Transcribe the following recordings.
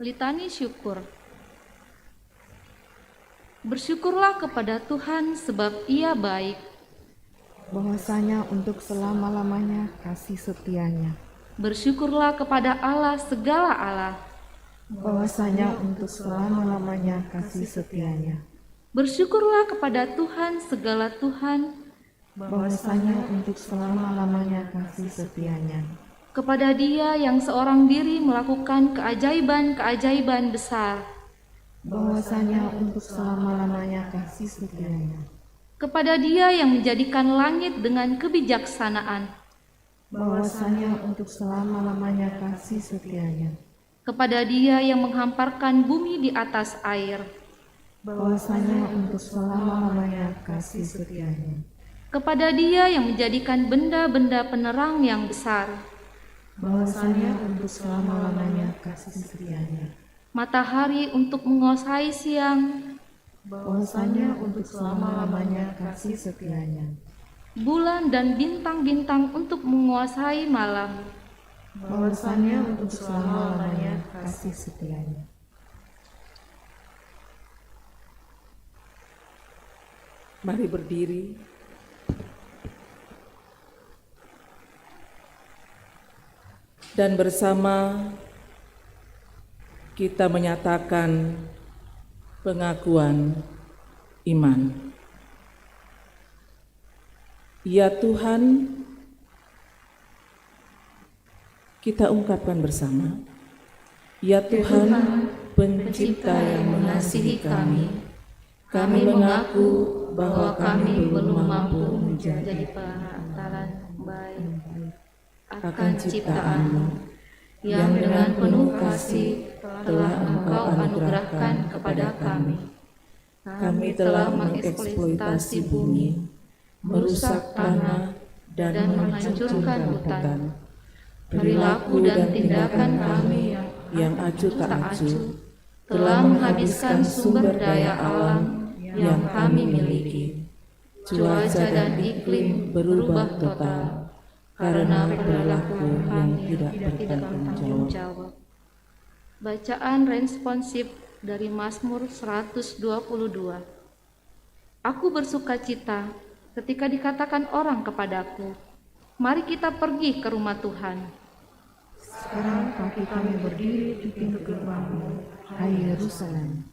Litani syukur. Bersyukurlah kepada Tuhan sebab Ia baik. Bahwasanya untuk selama-lamanya kasih setianya. Bersyukurlah kepada Allah segala Allah. Bahwasanya untuk selama-lamanya kasih setianya. Bersyukurlah kepada Tuhan segala Tuhan. Bahwasanya untuk selama-lamanya kasih setianya. Kepada Dia yang seorang diri melakukan keajaiban-keajaiban besar. Bahwasanya untuk selama-lamanya kasih setianya. Kepada Dia yang menjadikan langit dengan kebijaksanaan. Bahwasanya untuk selama-lamanya kasih setianya. Kepada Dia yang menghamparkan bumi di atas air. Bahwasanya untuk selama-lamanya kasih setianya. Kepada Dia yang menjadikan benda-benda penerang yang besar. Bahwasanya untuk selama-lamanya kasih setianya. Matahari untuk menguasai siang. Bahwasanya untuk selama-lamanya kasih setianya. Bulan dan bintang-bintang untuk menguasai malam. Bahwasanya untuk selama-lamanya kasih setianya. Mari berdiri. Dan bersama kita menyatakan pengakuan iman. Ya Tuhan, kita ungkapkan bersama. Ya Tuhan, Pencipta yang mengasihi kami mengaku bahwa kami belum mampu menjadi perantaran baik akan ciptaan-Mu yang dengan penuh kasih telah Engkau anugerahkan kepada kami. Kami telah mengeksploitasi bumi, merusak tanah, dan menghancurkan hutan. Perilaku dan tindakan kami yang acuh tak acuh telah menghabiskan sumber daya alam yang kami miliki. Cuaca dan iklim berubah total karena perilaku yang tidak bertanggung jawab. Bacaan responsif dari Mazmur 122. Aku bersukacita ketika dikatakan orang kepadaku, mari kita pergi ke rumah Tuhan. Sekarang kaki kami berdiri di pintu gerbang-Mu, hai Yerusalem.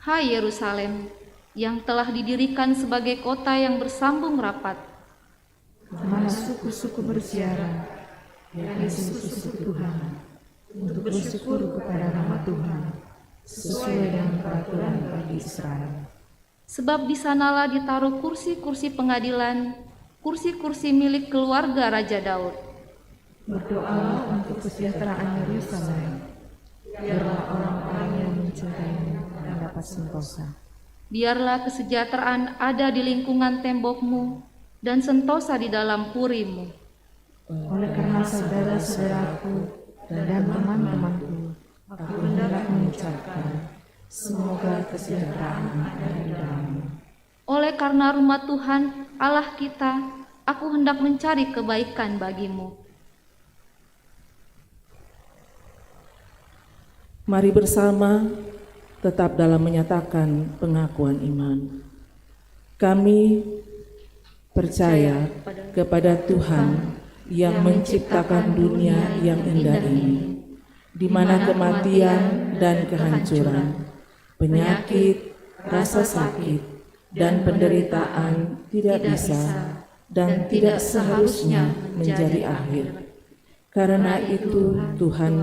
Hai Yerusalem, yang telah didirikan sebagai kota yang bersambung rapat. Mana suku-suku berziarah, yakni suku-suku Tuhan, untuk bersyukur kepada nama Tuhan, sesuai dengan peraturan bagi Israel. Sebab di sanalah ditaruh kursi-kursi pengadilan, kursi-kursi milik keluarga Raja Daud. Berdoalah untuk kesejahteraan Yerusalem, biarlah orang-orang yang mencintaimu mendapat sentosa. Biarlah kesejahteraan ada di lingkungan tembokmu, dan sentosa di dalam purimu. Oleh karena saudara-saudaraku dan teman-temanku, aku hendak mengucapkan, semoga kesejahteraan ada di dalammu. Oleh karena rumah Tuhan, Allah kita, aku hendak mencari kebaikan bagimu. Mari bersama tetap dalam menyatakan pengakuan iman. Kami percaya kepada Tuhan yang menciptakan dunia yang indah ini, di mana kematian dan kehancuran, penyakit, rasa sakit, dan penderitaan tidak bisa dan tidak seharusnya menjadi akhir. Karena itu Tuhan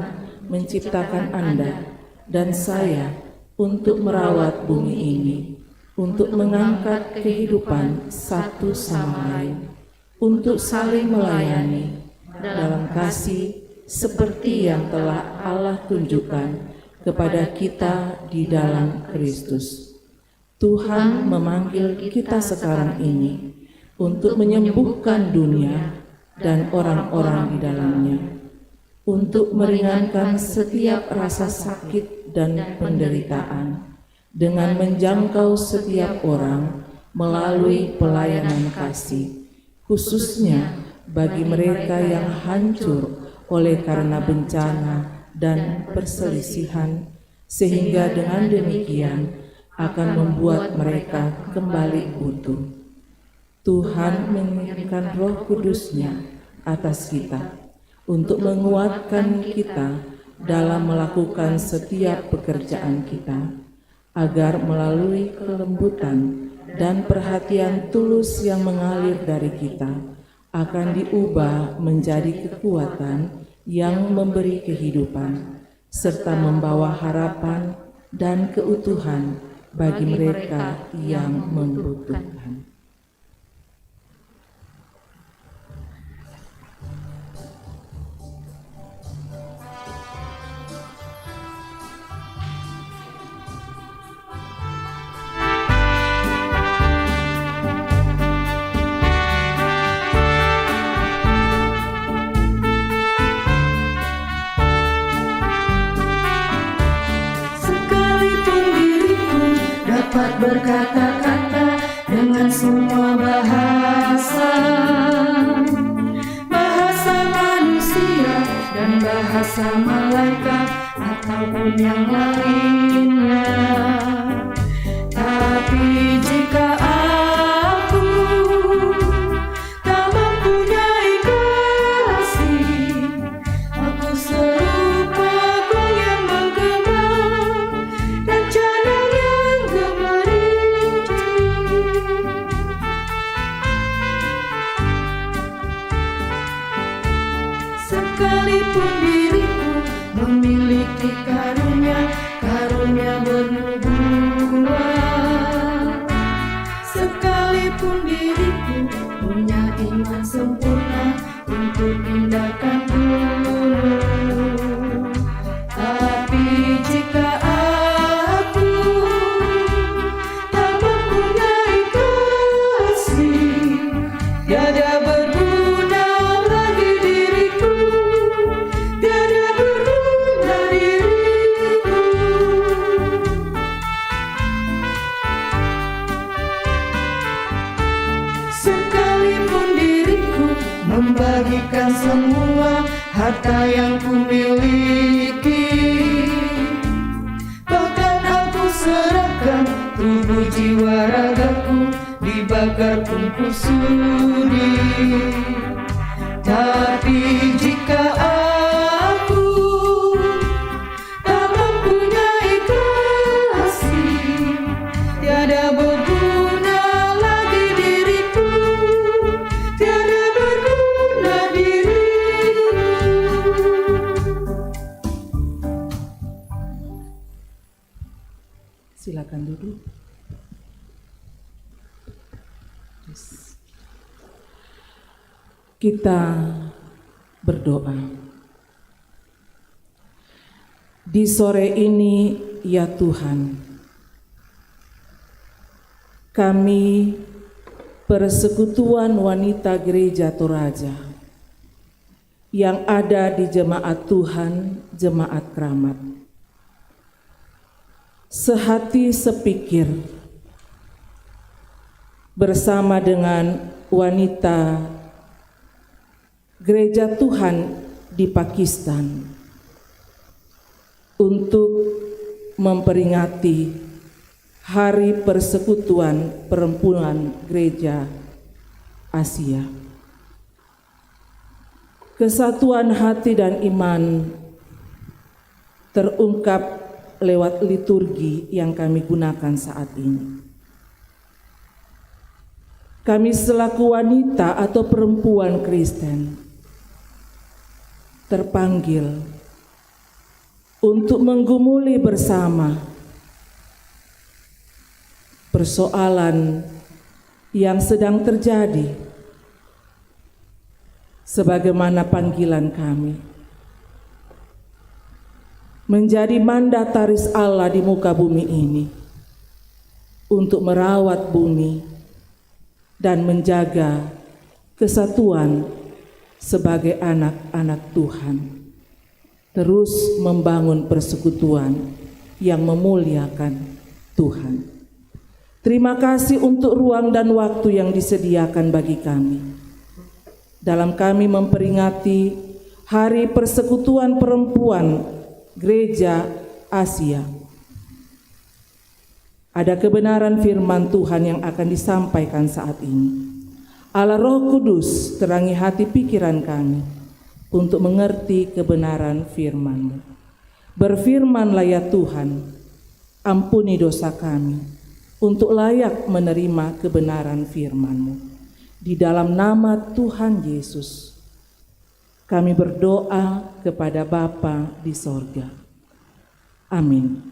menciptakan Anda dan saya untuk merawat bumi ini, untuk mengangkat kehidupan satu sama lain, untuk saling melayani dalam kasih seperti yang telah Allah tunjukkan kepada kita di dalam Kristus. Tuhan memanggil kita sekarang ini untuk menyembuhkan dunia dan orang-orang di dalamnya, untuk meringankan setiap rasa sakit dan penderitaan, dengan menjangkau setiap orang melalui pelayanan kasih, khususnya bagi mereka yang hancur oleh karena bencana dan perselisihan, sehingga dengan demikian akan membuat mereka kembali utuh. Tuhan mengirimkan Roh Kudus-Nya atas kita untuk menguatkan kita dalam melakukan setiap pekerjaan kita, agar melalui kelembutan dan perhatian tulus yang mengalir dari kita akan diubah menjadi kekuatan yang memberi kehidupan serta membawa harapan dan keutuhan bagi mereka yang membutuhkan. Dapat berkata-kata dengan semua bahasa, bahasa manusia dan bahasa malaikat ataupun yang lainnya. Tapi jika aku tak mempunyai kasih, aku serupa gong yang menggema dan canang yang gemericik. Sekalipun diriku memiliki karunia bernubuat, sekalipun diriku punya iman sempurna untuk tindakan gunung, tapi jika aku tak mempunyai kasih, tiada berguna lagi diriku, tiada berguna diriku. Sekalipun diriku membagikan semua harta yang kumiliki, bahkan aku serahkan tubuh jiwa ragaku dibakar pun kusudi, tapi jika aku tak mempunyai kasih, tiada berguna lagi diriku, tiada berguna diriku. Silakan duduk. Kita berdoa. Di sore ini, ya Tuhan, kami persekutuan wanita Gereja Toraja yang ada di Jemaat Tuhan, Jemaat Keramat, sehati sepikir bersama dengan wanita Gereja Tuhan di Pakistan untuk memperingati Hari Persekutuan Perempuan Gereja Asia. Kesatuan hati dan iman terungkap lewat liturgi yang kami gunakan saat ini. Kami selaku wanita atau perempuan Kristen terpanggil untuk menggumuli bersama persoalan yang sedang terjadi, sebagaimana panggilan kami menjadi mandataris Allah di muka bumi ini untuk merawat bumi dan menjaga kesatuan sebagai anak-anak Tuhan, terus membangun persekutuan yang memuliakan Tuhan. Terima kasih untuk ruang dan waktu yang disediakan bagi kami dalam kami memperingati Hari Persekutuan Perempuan Gereja Asia Ada kebenaran firman Tuhan yang akan disampaikan saat ini. Allah Roh Kudus, terangi hati pikiran kami untuk mengerti kebenaran firman-Mu. Berfirmanlah ya Tuhan, ampuni dosa kami untuk layak menerima kebenaran firman-Mu. Di dalam nama Tuhan Yesus, kami berdoa kepada Bapa di sorga. Amin.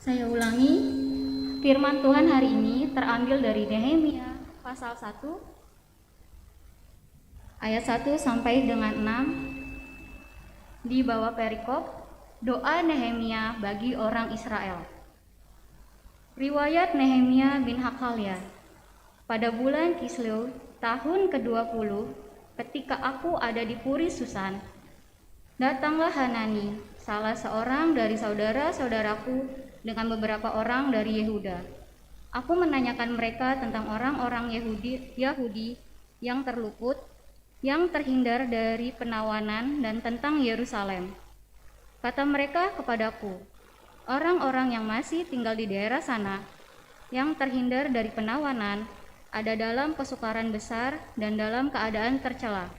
Saya ulangi, firman Tuhan hari ini terambil dari Nehemia pasal 1 ayat 1 sampai dengan 6 di bawah perikop doa Nehemia bagi orang Israel. Riwayat Nehemia bin Hakalia. Pada bulan Kisleu tahun ke-20, ketika aku ada di Puri Susan, datanglah Hanani, salah seorang dari saudara-saudaraku, dengan beberapa orang dari Yehuda. Aku menanyakan mereka tentang orang-orang Yahudi yang terluput, yang terhindar dari penawanan, dan tentang Yerusalem. Kata mereka kepadaku, orang-orang yang masih tinggal di daerah sana, yang terhindar dari penawanan, ada dalam kesukaran besar dan dalam keadaan tercela.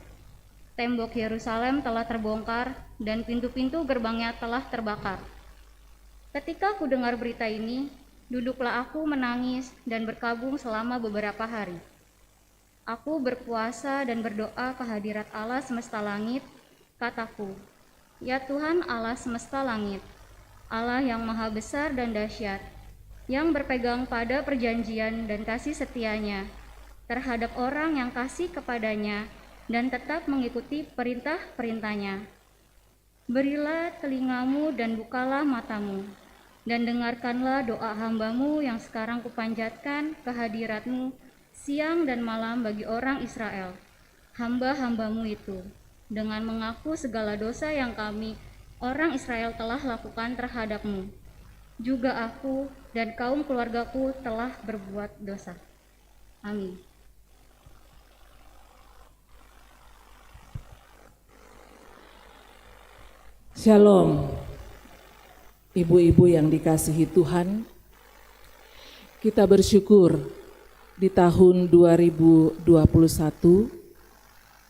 Tembok Yerusalem telah terbongkar dan pintu-pintu gerbangnya telah terbakar. Ketika aku dengar berita ini, duduklah aku menangis dan berkabung selama beberapa hari. Aku berpuasa dan berdoa ke hadirat Allah semesta langit, kataku, ya Tuhan Allah semesta langit, Allah yang maha besar dan dahsyat, yang berpegang pada perjanjian dan kasih setianya terhadap orang yang kasih kepadanya dan tetap mengikuti perintah-perintahnya. Berilah telingamu dan bukalah matamu, dan dengarkanlah doa hamba-Mu yang sekarang kupanjatkan ke hadirat-Mu siang dan malam bagi orang Israel, hamba-hamba-Mu itu, dengan mengaku segala dosa yang kami, orang Israel, telah lakukan terhadap-Mu. Juga aku dan kaum keluargaku telah berbuat dosa. Amin. Shalom. Ibu-ibu yang dikasihi Tuhan, kita bersyukur di tahun 2021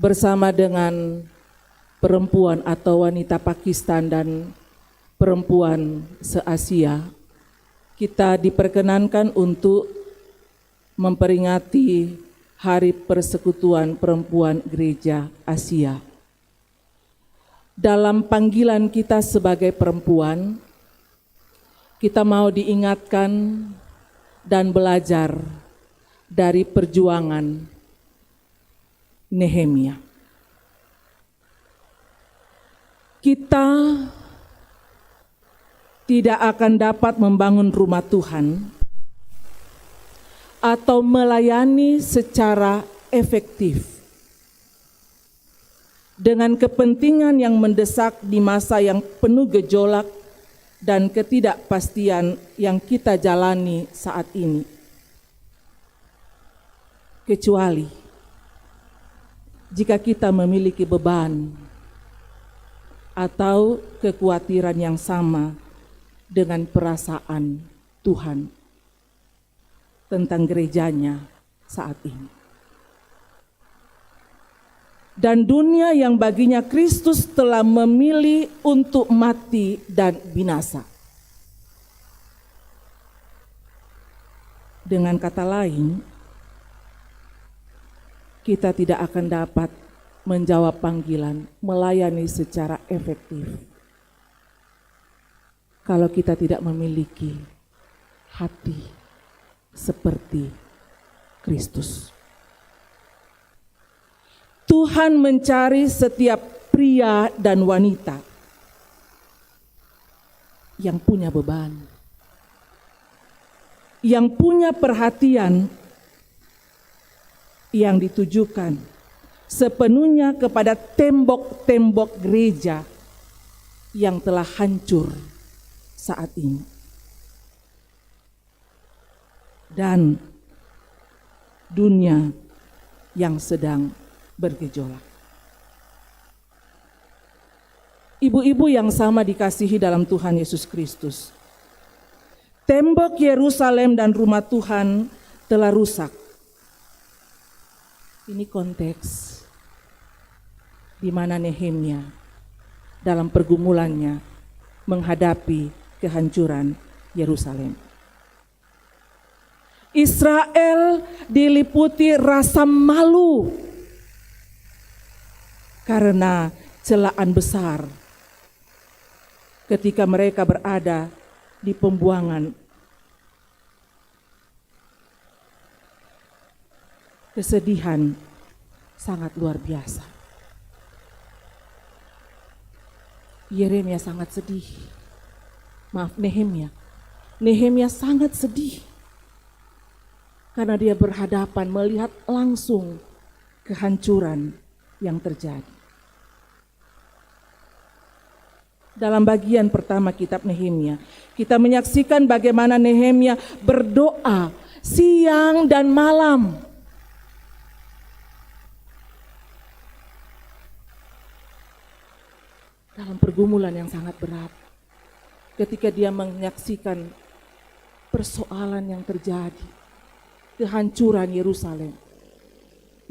bersama dengan perempuan atau wanita Pakistan dan perempuan se-Asia, kita diperkenankan untuk memperingati Hari Persekutuan Perempuan Gereja Asia. Dalam panggilan kita sebagai perempuan, kita mau diingatkan dan belajar dari perjuangan Nehemia. Kita tidak akan dapat membangun rumah Tuhan atau melayani secara efektif dengan kepentingan yang mendesak di masa yang penuh gejolak dan ketidakpastian yang kita jalani saat ini, kecuali jika kita memiliki beban atau kekhawatiran yang sama dengan perasaan Tuhan tentang gerejanya saat ini. Dan dunia yang baginya Kristus telah memilih untuk mati dan binasa. Dengan kata lain, kita tidak akan dapat menjawab panggilan melayani secara efektif kalau kita tidak memiliki hati seperti Kristus. Tuhan mencari setiap pria dan wanita yang punya beban, yang punya perhatian yang ditujukan sepenuhnya kepada tembok-tembok gereja yang telah hancur saat ini. Dan dunia yang sedang bergejolak. Ibu-ibu yang sama dikasihi dalam Tuhan Yesus Kristus, tembok Yerusalem dan rumah Tuhan telah rusak. Ini konteks di mana Nehemia dalam pergumulannya menghadapi kehancuran Yerusalem. Israel diliputi rasa malu karena celaan besar ketika mereka berada di pembuangan. Kesedihan sangat luar biasa. Yeremia sangat sedih. Nehemia sangat sedih. Karena dia berhadapan melihat langsung kehancuran yang terjadi. Dalam bagian pertama kitab Nehemia, kita menyaksikan bagaimana Nehemia berdoa siang dan malam. Dalam pergumulan yang sangat berat, ketika dia menyaksikan persoalan yang terjadi, kehancuran Yerusalem,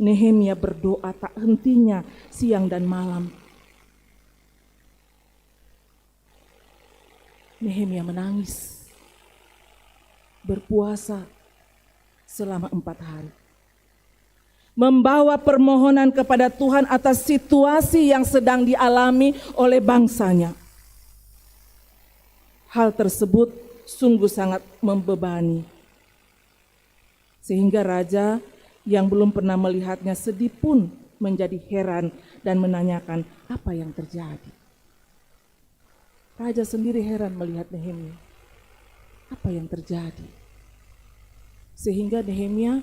Nehemia berdoa tak hentinya siang dan malam. Nehemia menangis, berpuasa selama 4 hari. Membawa permohonan kepada Tuhan atas situasi yang sedang dialami oleh bangsanya. Hal tersebut sungguh sangat membebani. Sehingga raja yang belum pernah melihatnya sedih pun menjadi heran dan menanyakan apa yang terjadi. Raja sendiri heran melihat Nehemia. Apa yang terjadi? Sehingga Nehemia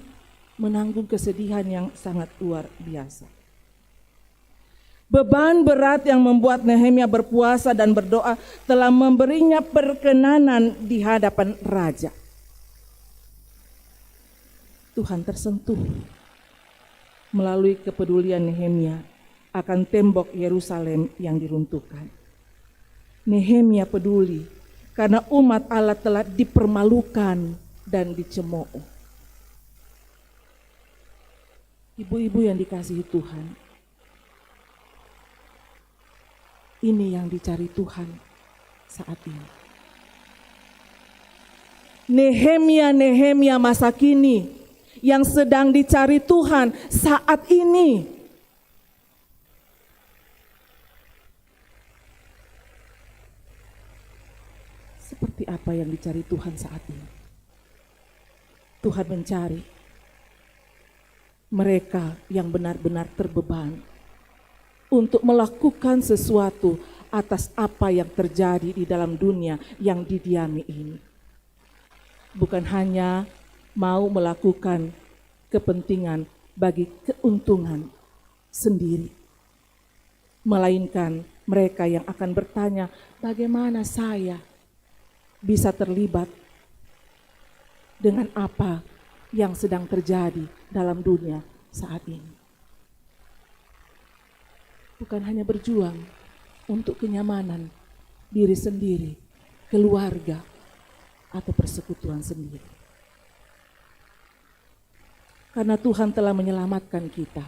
menanggung kesedihan yang sangat luar biasa. Beban berat yang membuat Nehemia berpuasa dan berdoa telah memberinya perkenanan di hadapan raja. Tuhan tersentuh melalui kepedulian Nehemia akan tembok Yerusalem yang diruntuhkan. Nehemia peduli karena umat Allah telah dipermalukan dan dicemooh. Ibu-ibu yang dikasihi Tuhan, ini yang dicari Tuhan saat ini. Nehemia masa kini yang sedang dicari Tuhan saat ini. Seperti apa yang dicari Tuhan saat ini? Tuhan mencari mereka yang benar-benar terbeban untuk melakukan sesuatu atas apa yang terjadi di dalam dunia yang didiami ini. Bukan hanya mau melakukan kepentingan bagi keuntungan sendiri, melainkan mereka yang akan bertanya, bagaimana saya bisa terlibat dengan apa yang sedang terjadi dalam dunia saat ini. Bukan hanya berjuang untuk kenyamanan diri sendiri, keluarga, atau persekutuan sendiri. Karena Tuhan telah menyelamatkan kita.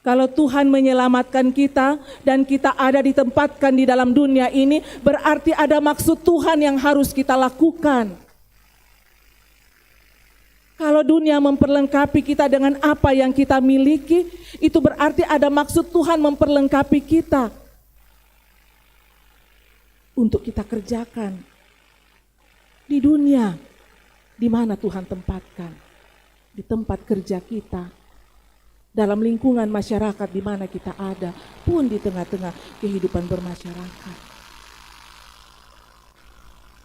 Kalau Tuhan menyelamatkan kita dan kita ada ditempatkan di dalam dunia ini, berarti ada maksud Tuhan yang harus kita lakukan. Kalau dunia memperlengkapi kita dengan apa yang kita miliki, itu berarti ada maksud Tuhan memperlengkapi kita untuk kita kerjakan di dunia di mana Tuhan tempatkan, di tempat kerja kita, dalam lingkungan masyarakat di mana kita ada, pun di tengah-tengah kehidupan bermasyarakat.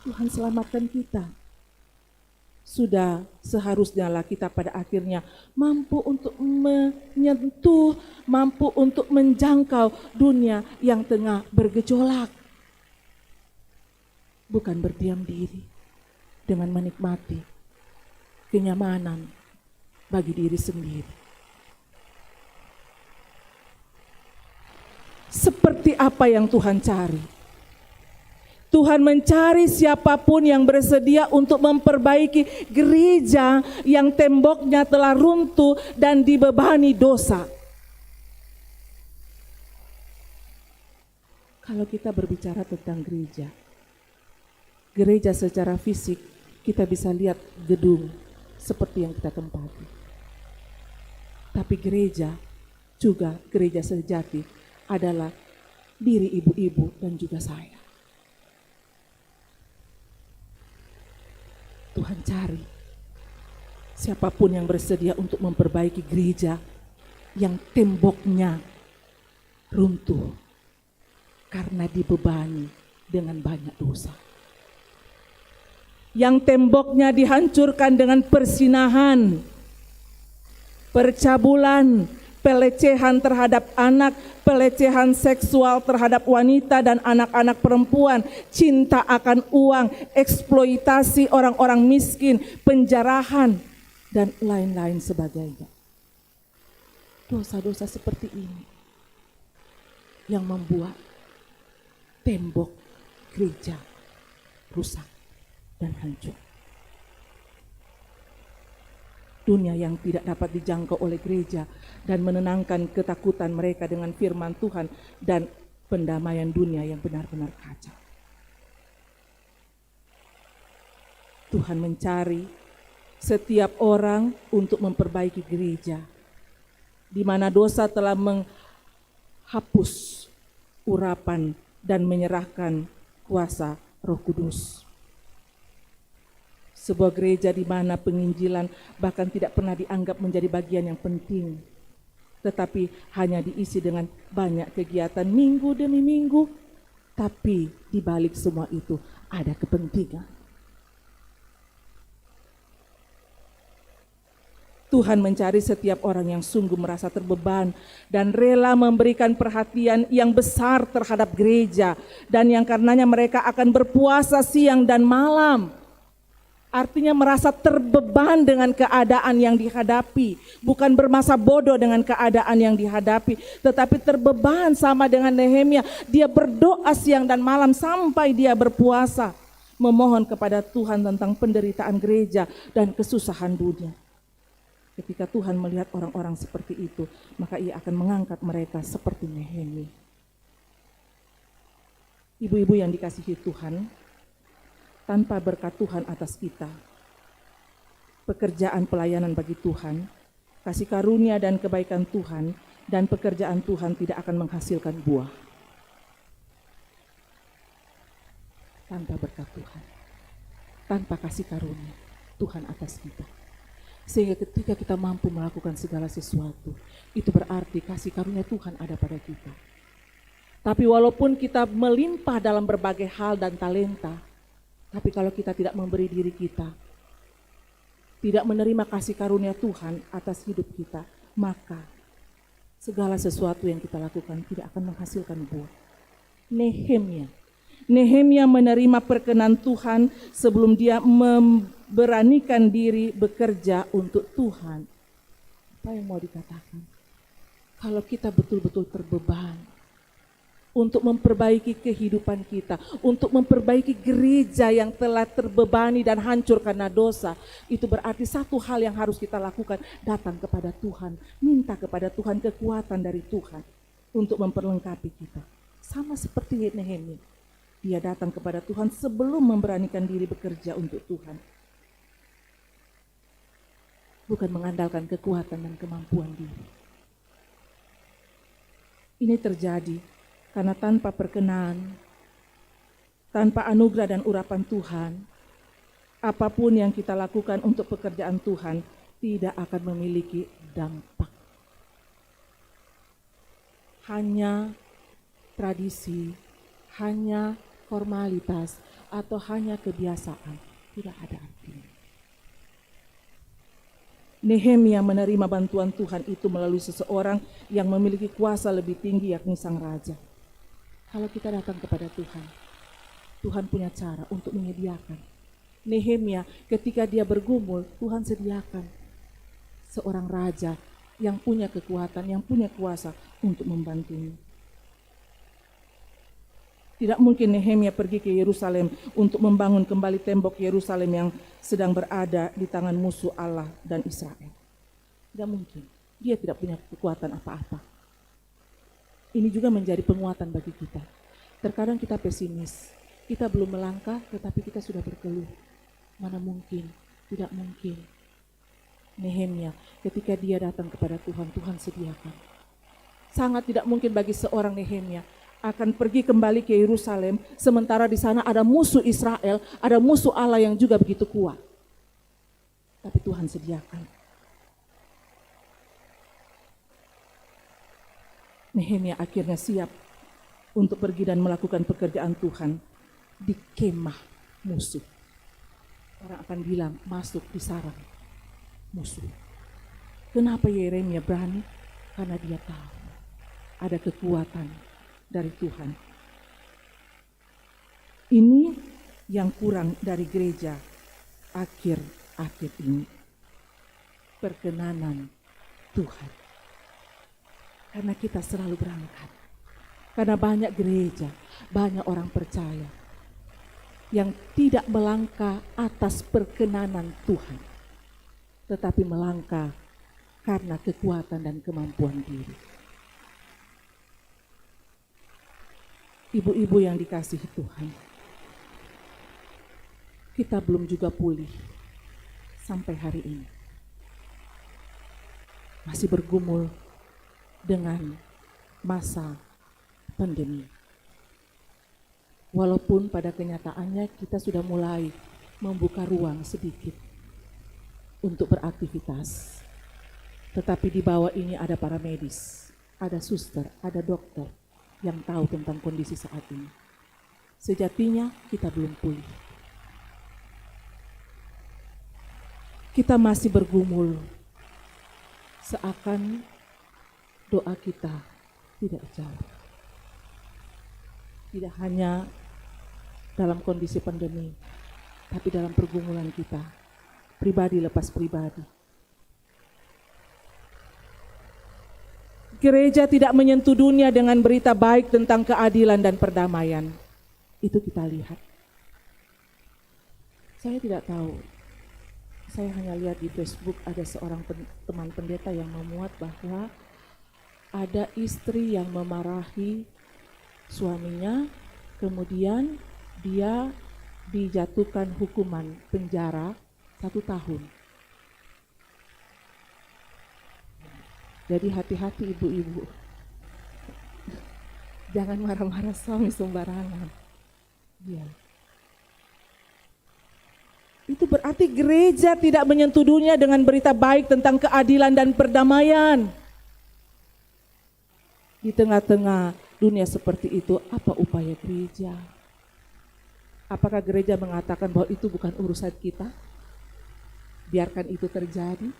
Tuhan selamatkan kita. Sudah seharusnya lah kita pada akhirnya mampu untuk menyentuh, mampu untuk menjangkau dunia yang tengah bergejolak. Bukan berdiam diri dengan menikmati kenyamanan bagi diri sendiri. Seperti apa yang Tuhan cari? Tuhan mencari siapapun yang bersedia untuk memperbaiki gereja yang temboknya telah runtuh dan dibebani dosa. Kalau kita berbicara tentang gereja, gereja secara fisik kita bisa lihat gedung seperti yang kita tempati. Tapi gereja juga, gereja sejati adalah diri ibu-ibu dan juga saya. Tuhan cari siapapun yang bersedia untuk memperbaiki gereja yang temboknya runtuh karena dibebani dengan banyak dosa. Yang temboknya dihancurkan dengan persinahan, percabulan, pelecehan terhadap anak, pelecehan seksual terhadap wanita dan anak-anak perempuan, cinta akan uang, eksploitasi orang-orang miskin, penjarahan, dan lain-lain sebagainya. Dosa-dosa seperti ini yang membuat tembok gereja rusak dan hancur. Dunia yang tidak dapat dijangkau oleh gereja dan menenangkan ketakutan mereka dengan firman Tuhan dan pendamaian dunia yang benar-benar kacau. Tuhan mencari setiap orang untuk memperbaiki gereja di mana dosa telah menghapus urapan dan menyerahkan kuasa Roh Kudus. Sebuah gereja di mana penginjilan bahkan tidak pernah dianggap menjadi bagian yang penting, tetapi hanya diisi dengan banyak kegiatan minggu demi minggu, tapi di balik semua itu ada kepentingan. Tuhan mencari setiap orang yang sungguh merasa terbeban dan rela memberikan perhatian yang besar terhadap gereja, dan yang karenanya mereka akan berpuasa siang dan malam. Artinya merasa terbeban dengan keadaan yang dihadapi. Bukan bermasa bodoh dengan keadaan yang dihadapi, tetapi terbeban sama dengan Nehemia. Dia berdoa siang dan malam sampai dia berpuasa, memohon kepada Tuhan tentang penderitaan gereja dan kesusahan dunia. Ketika Tuhan melihat orang-orang seperti itu, maka ia akan mengangkat mereka seperti Nehemia. Ibu-ibu yang dikasihi Tuhan, tanpa berkat Tuhan atas kita, pekerjaan pelayanan bagi Tuhan, kasih karunia dan kebaikan Tuhan, dan pekerjaan Tuhan tidak akan menghasilkan buah. Tanpa berkat Tuhan, tanpa kasih karunia Tuhan atas kita. Sehingga ketika kita mampu melakukan segala sesuatu, itu berarti kasih karunia Tuhan ada pada kita. Tapi walaupun kita melimpah dalam berbagai hal dan talenta, tapi kalau kita tidak memberi diri kita, tidak menerima kasih karunia Tuhan atas hidup kita, maka segala sesuatu yang kita lakukan tidak akan menghasilkan buah. Nehemia menerima perkenan Tuhan sebelum dia memberanikan diri bekerja untuk Tuhan. Apa yang mau dikatakan? Kalau kita betul-betul terbeban untuk memperbaiki kehidupan kita, untuk memperbaiki gereja yang telah terbebani dan hancur karena dosa, itu berarti satu hal yang harus kita lakukan, datang kepada Tuhan, minta kepada Tuhan kekuatan dari Tuhan untuk memperlengkapi kita. Sama seperti Nehemia, dia datang kepada Tuhan sebelum memberanikan diri bekerja untuk Tuhan. bukan mengandalkan kekuatan dan kemampuan diri. Ini terjadi karena tanpa perkenan, tanpa anugerah dan urapan Tuhan, apapun yang kita lakukan untuk pekerjaan Tuhan tidak akan memiliki dampak. Hanya tradisi, hanya formalitas, atau hanya kebiasaan, tidak ada artinya. Nehemia menerima bantuan Tuhan itu melalui seseorang yang memiliki kuasa lebih tinggi, yakni sang raja. Kalau kita datang kepada Tuhan, Tuhan punya cara untuk menyediakan. Nehemia ketika dia bergumul, Tuhan sediakan seorang raja yang punya kekuatan, yang punya kuasa untuk membantunya. Tidak mungkin Nehemia pergi ke Yerusalem untuk membangun kembali tembok Yerusalem yang sedang berada di tangan musuh Allah dan Israel. Tidak mungkin. Dia tidak punya kekuatan apa-apa. Ini juga menjadi penguatan bagi kita. Terkadang kita pesimis. Kita belum melangkah tetapi kita sudah berkeluh. Mana mungkin? Tidak mungkin. Nehemia ketika dia datang kepada Tuhan, Tuhan sediakan. Sangat tidak mungkin bagi seorang Nehemia akan pergi kembali ke Yerusalem, sementara di sana ada musuh Israel, ada musuh Allah yang juga begitu kuat. Tapi Tuhan sediakan. Nehemia akhirnya siap untuk pergi dan melakukan pekerjaan Tuhan di kemah musuh. Orang akan bilang masuk di sarang musuh. Kenapa Yeremia berani? Karena dia tahu ada kekuatan dari Tuhan. Ini yang kurang dari gereja akhir-akhir ini. Perkenanan Tuhan. Karena kita selalu berangkat. Karena banyak gereja, banyak orang percaya yang tidak melangkah atas perkenanan Tuhan, tetapi melangkah karena kekuatan dan kemampuan diri. Ibu-ibu yang dikasihi Tuhan, kita belum juga pulih sampai hari ini. Masih bergumul dengan masa pandemi. Walaupun pada kenyataannya kita sudah mulai membuka ruang sedikit untuk beraktivitas. Tetapi di bawah ini ada para medis, ada suster, ada dokter yang tahu tentang kondisi saat ini. Sejatinya kita belum pulih. Kita masih bergumul seakan doa kita tidak jauh. Tidak hanya dalam kondisi pandemi, tapi dalam pergumulan kita, pribadi lepas pribadi. Gereja tidak menyentuh dunia dengan berita baik tentang keadilan dan perdamaian. Itu kita lihat. Saya tidak tahu. Saya hanya lihat di Facebook ada seorang teman pendeta yang memuat bahwa ada istri yang memarahi suaminya, kemudian dia dijatuhkan hukuman penjara 1 tahun. Jadi hati-hati ibu-ibu. Jangan marah-marah suami sembarangan. Ya. Itu berarti gereja tidak menyentuh dunia dengan berita baik tentang keadilan dan perdamaian. Di tengah-tengah dunia seperti itu, apa upaya gereja? Apakah gereja mengatakan bahwa itu bukan urusan kita? Biarkan itu terjadi.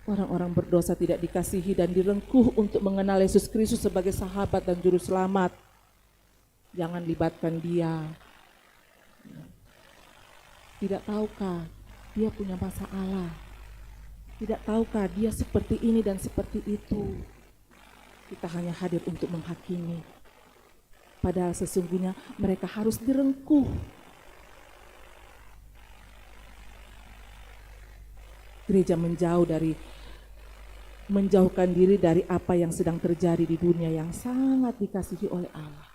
Orang-orang berdosa tidak dikasihi dan direngkuh untuk mengenal Yesus Kristus sebagai sahabat dan juru selamat. Jangan libatkan dia. Tidak tahukah dia punya masalah? Tidak tahukah dia seperti ini dan seperti itu? Kita hanya hadir untuk menghakimi. Padahal sesungguhnya mereka harus direngkuh. Gereja menjauhkan diri dari apa yang sedang terjadi di dunia yang sangat dikasihi oleh Allah.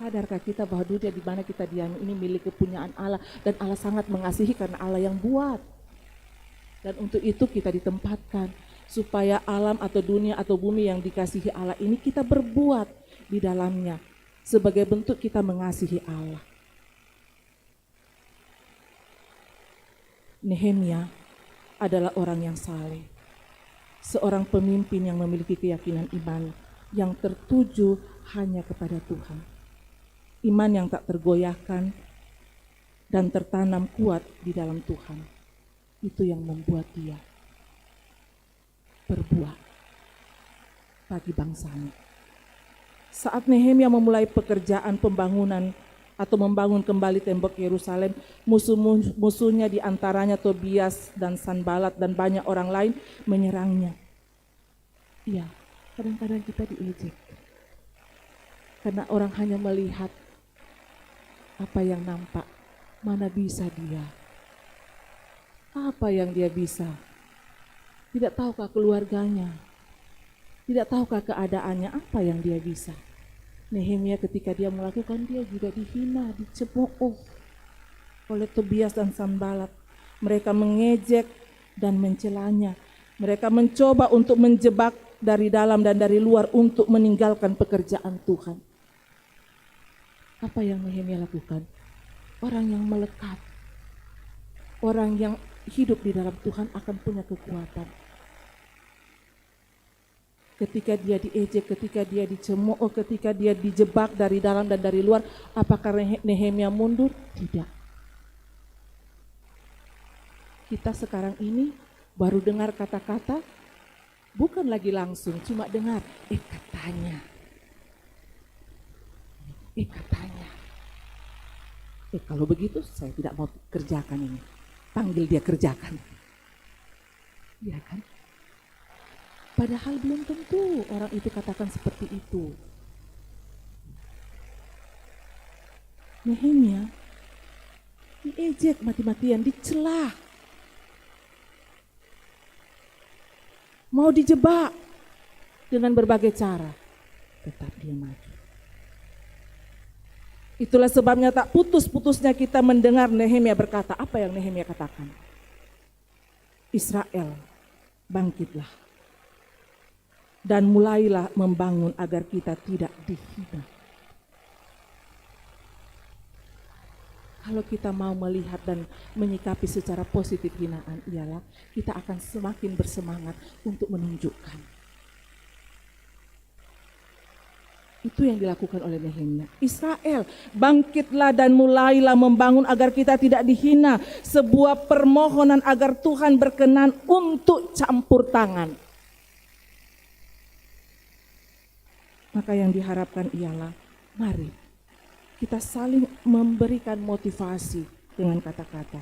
Sadarkah kita bahwa dunia di mana kita diam ini milik kepunyaan Allah, dan Allah sangat mengasihi karena Allah yang buat. Dan untuk itu kita ditempatkan supaya alam atau dunia atau bumi yang dikasihi Allah ini kita berbuat di dalamnya sebagai bentuk kita mengasihi Allah. Nehemia adalah orang yang saleh, seorang pemimpin yang memiliki keyakinan iman yang tertuju hanya kepada Tuhan. Iman yang tak tergoyahkan dan tertanam kuat di dalam Tuhan. Itu yang membuat dia berbuat bagi bangsanya. Saat Nehemia memulai pekerjaan pembangunan atau membangun kembali tembok Yerusalem, musuh-musuhnya di antaranya Tobias dan Sanbalat dan banyak orang lain menyerangnya. Iya, kadang-kadang kita diejek. Karena orang hanya melihat apa yang nampak, mana bisa dia. Apa yang dia bisa? Tidak tahukah keluarganya? Tidak tahukah keadaannya apa yang dia bisa? Nehemia ketika dia melakukan, dia juga dihina, dicemooh oleh Tobias dan Sanbalat. Mereka mengejek dan mencelanya. Mereka mencoba untuk menjebak dari dalam dan dari luar untuk meninggalkan pekerjaan Tuhan. Apa yang Nehemia lakukan? Orang yang melekat, orang yang hidup di dalam Tuhan akan punya kekuatan. Ketika dia diejek, ketika dia dicemooh, ketika dia dijebak dari dalam dan dari luar, apakah Nehemia mundur? Tidak. Kita sekarang ini baru dengar kata-kata, bukan lagi langsung, cuma dengar, katanya. Katanya. Kalau begitu saya tidak mau kerjakan ini. Panggil dia kerjakan. Ya kan? Padahal belum tentu orang itu katakan seperti itu. Nehemia diejek mati-matian, dicela. Mau dijebak dengan berbagai cara. Tetap dia maju. Itulah sebabnya tak putus-putusnya kita mendengar Nehemia berkata. Apa yang Nehemia katakan? Israel, bangkitlah dan mulailah membangun agar kita tidak dihina. Kalau kita mau melihat dan menyikapi secara positif hinaan, ialah kita akan semakin bersemangat untuk menunjukkan. Itu yang dilakukan oleh Nehemia. Israel, bangkitlah dan mulailah membangun agar kita tidak dihina. Sebuah permohonan agar Tuhan berkenan untuk campur tangan. Maka yang diharapkan ialah, mari kita saling memberikan motivasi dengan kata-kata.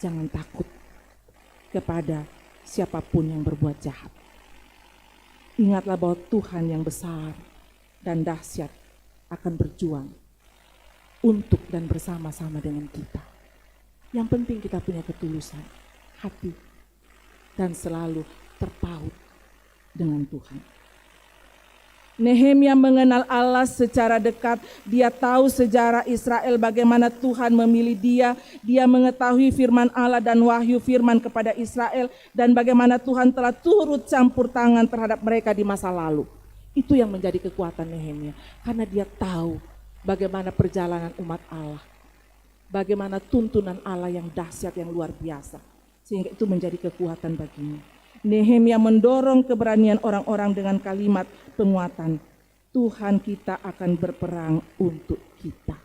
Jangan takut kepada siapapun yang berbuat jahat. Ingatlah bahwa Tuhan yang besar dan dahsyat akan berjuang untuk dan bersama-sama dengan kita. Yang penting kita punya ketulusan hati dan selalu terpaut dengan Tuhan. Nehemia mengenal Allah secara dekat. Dia tahu sejarah Israel, bagaimana Tuhan memilih dia. Dia mengetahui firman Allah dan wahyu firman kepada Israel, dan bagaimana Tuhan telah turut campur tangan terhadap mereka di masa lalu. Itu yang menjadi kekuatan Nehemia, karena dia tahu bagaimana perjalanan umat Allah, bagaimana tuntunan Allah yang dahsyat, yang luar biasa, sehingga itu menjadi kekuatan baginya. Nehemia mendorong keberanian orang-orang dengan kalimat penguatan, Tuhan kita akan berperang untuk kita.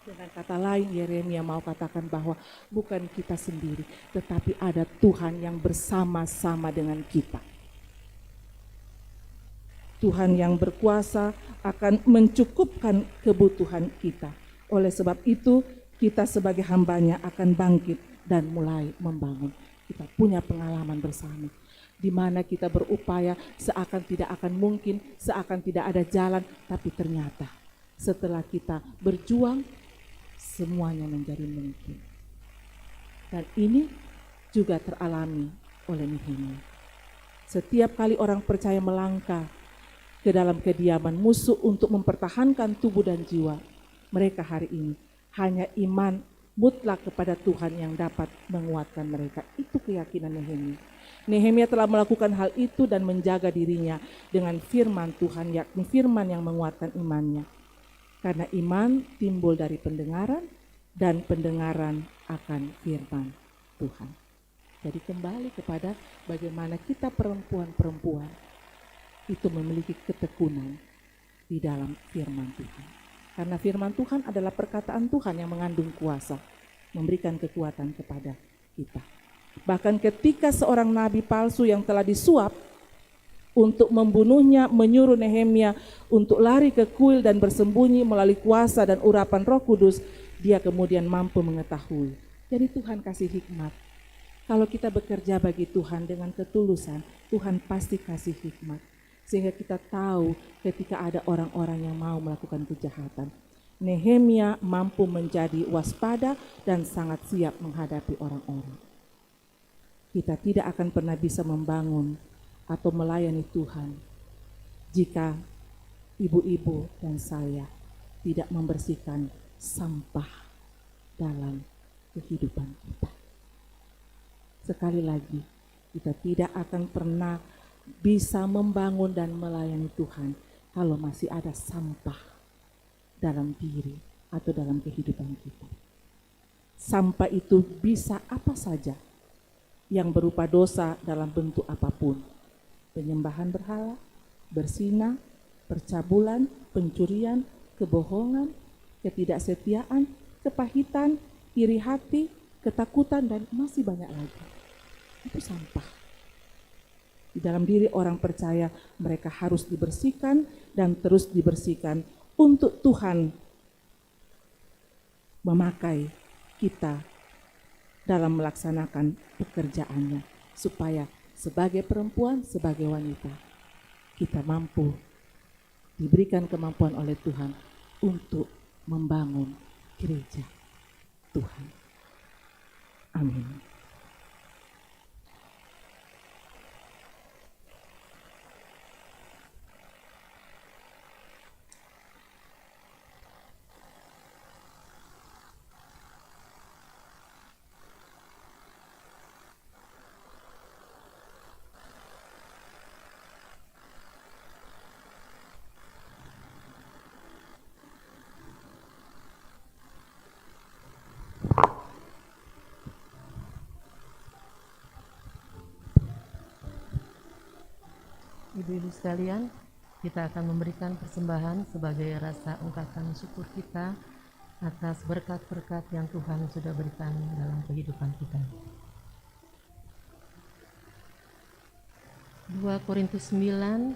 Dengan kata lain, Yeremia mau katakan bahwa bukan kita sendiri, tetapi ada Tuhan yang bersama-sama dengan kita. Tuhan yang berkuasa akan mencukupkan kebutuhan kita. Oleh sebab itu, kita sebagai hambanya akan bangkit dan mulai membangun. Kita punya pengalaman bersama, di mana kita berupaya seakan tidak akan mungkin, seakan tidak ada jalan, tapi ternyata setelah kita berjuang, semuanya menjadi mungkin. Dan ini juga teralami oleh Nehemia. Setiap kali orang percaya melangkah ke dalam kediaman musuh untuk mempertahankan tubuh dan jiwa mereka hari ini. Hanya iman mutlak kepada Tuhan yang dapat menguatkan mereka. Itu keyakinan Nehemia. Nehemia telah melakukan hal itu dan menjaga dirinya dengan firman Tuhan, yakni firman yang menguatkan imannya. Karena iman timbul dari pendengaran dan pendengaran akan firman Tuhan. Jadi kembali kepada bagaimana kita perempuan-perempuan itu memiliki ketekunan di dalam firman Tuhan. Karena firman Tuhan adalah perkataan Tuhan yang mengandung kuasa, memberikan kekuatan kepada kita. Bahkan ketika seorang nabi palsu yang telah disuap untuk membunuhnya, menyuruh Nehemia untuk lari ke kuil dan bersembunyi melalui kuasa dan urapan Roh Kudus, dia kemudian mampu mengetahui. Jadi Tuhan kasih hikmat. Kalau kita bekerja bagi Tuhan dengan ketulusan, Tuhan pasti kasih hikmat. Sehingga kita tahu ketika ada orang-orang yang mau melakukan kejahatan. Nehemia mampu menjadi waspada dan sangat siap menghadapi orang-orang. Kita tidak akan pernah bisa membangun atau melayani Tuhan jika ibu-ibu dan saya tidak membersihkan sampah dalam kehidupan kita. Sekali lagi, kita tidak akan pernah bisa membangun dan melayani Tuhan kalau masih ada sampah dalam diri atau dalam kehidupan kita. Sampah itu bisa apa saja yang berupa dosa dalam bentuk apapun. Penyembahan berhala, berzina, percabulan, pencurian, kebohongan, ketidaksetiaan, kepahitan, iri hati, ketakutan, dan masih banyak lagi. Itu sampah. Di dalam diri orang percaya mereka harus dibersihkan dan terus dibersihkan untuk Tuhan memakai kita dalam melaksanakan pekerjaannya. Supaya sebagai perempuan, sebagai wanita, kita mampu diberikan kemampuan oleh Tuhan untuk membangun gereja Tuhan. Amin. Ibu-ibu sekalian, kita akan memberikan persembahan sebagai rasa ungkapan syukur kita atas berkat-berkat yang Tuhan sudah berikan dalam kehidupan kita. 2 Korintus 9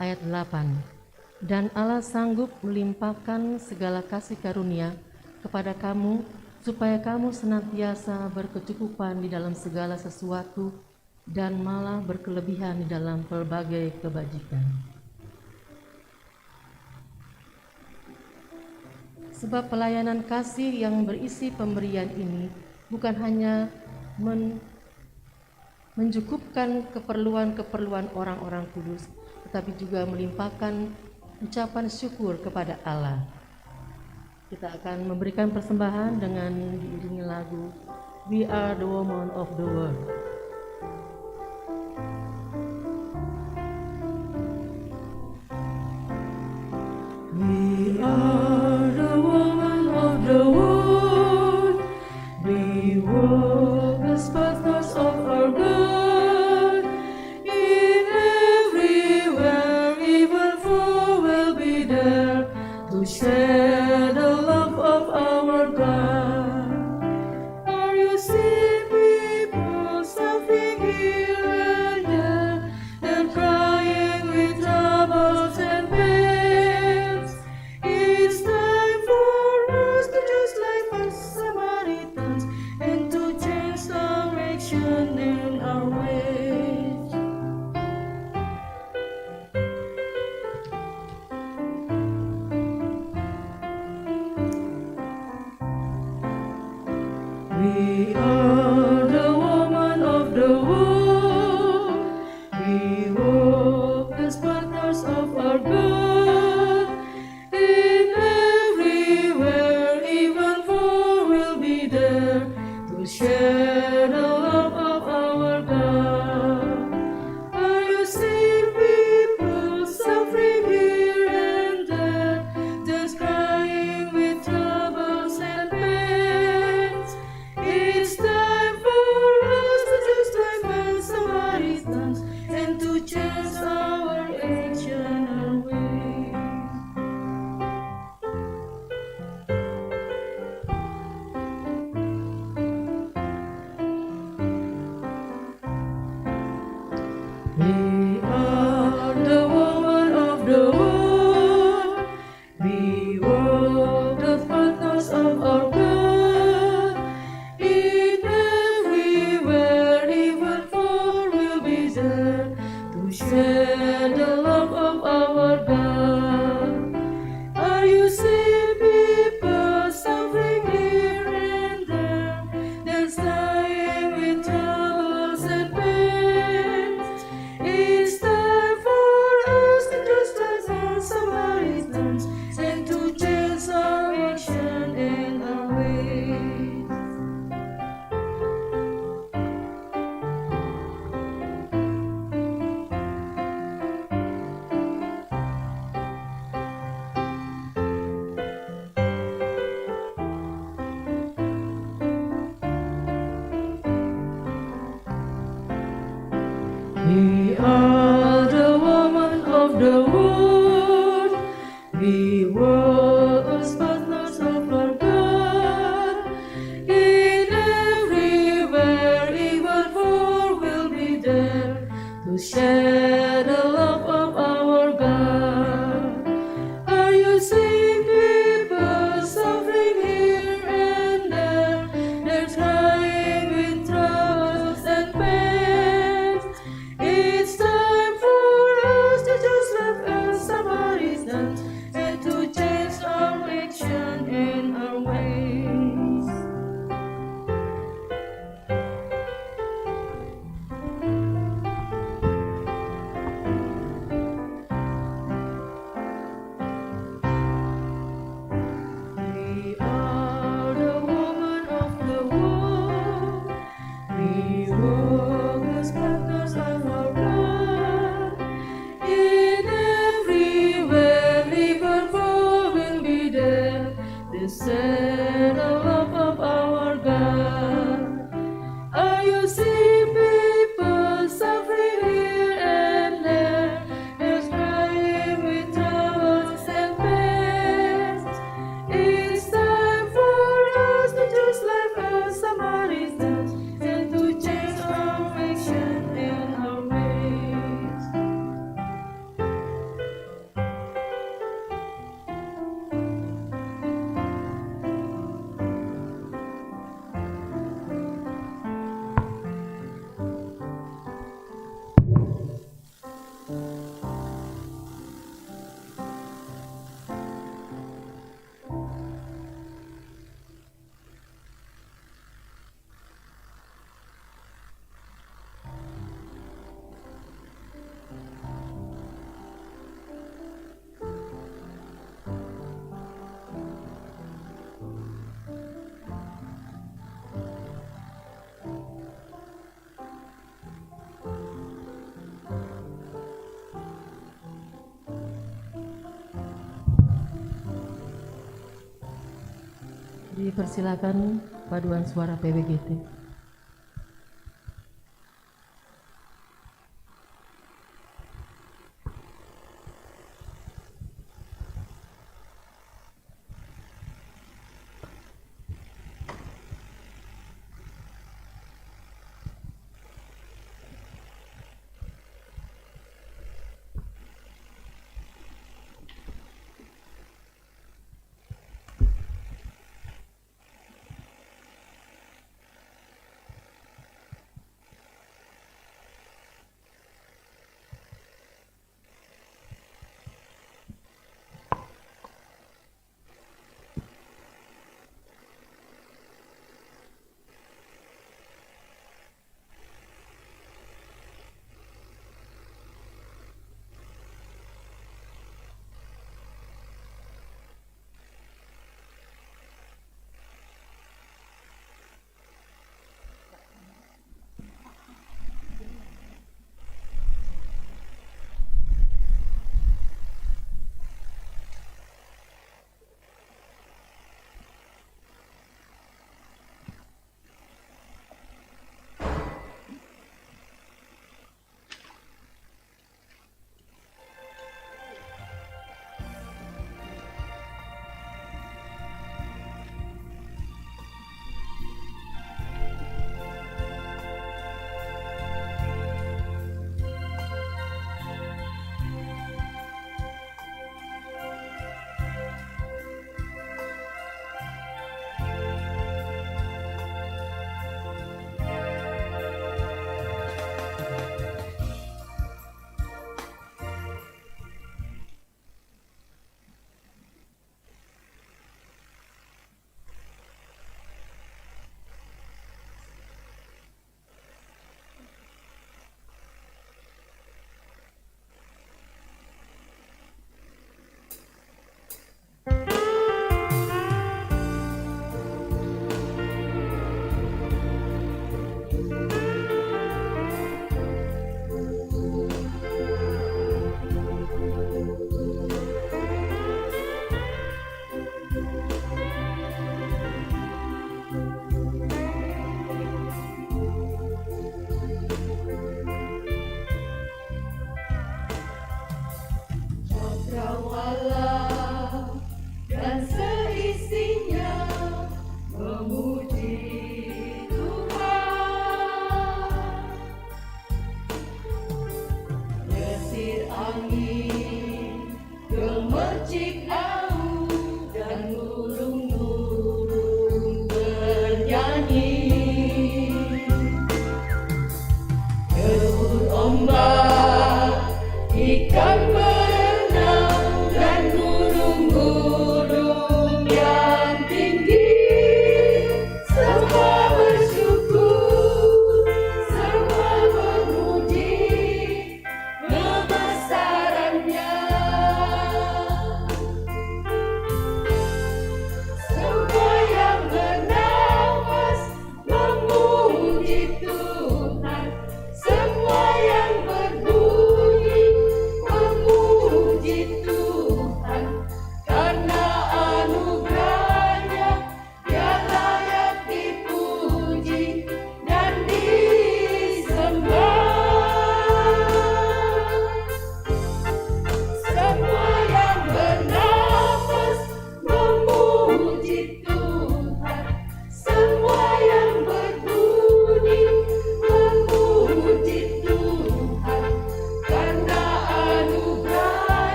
ayat 8. Dan Allah sanggup melimpahkan segala kasih karunia kepada kamu, supaya kamu senantiasa berkecukupan di dalam segala sesuatu dan malah berkelebihan di dalam pelbagai kebajikan. Sebab pelayanan kasih yang berisi pemberian ini bukan hanya mencukupkan keperluan-keperluan orang-orang kudus, tetapi juga melimpahkan ucapan syukur kepada Allah. Kita akan memberikan persembahan dengan diiringi lagu We Are the Women of the World. We are the women of the world. We walk as paths of our God. In everywhere, even foe will be there to share the love of our God. Are you seeing people suffering here and there, and crying with troubles and pains? It's time for us to just like the Samaritans and to change direction in our ways. the sad love of our God. You see people suffering here and there, they're crying with troubles and pains. It's time for us to just like a Samaritans and to change our action and our ways. Dipersilakan paduan suara PWGT.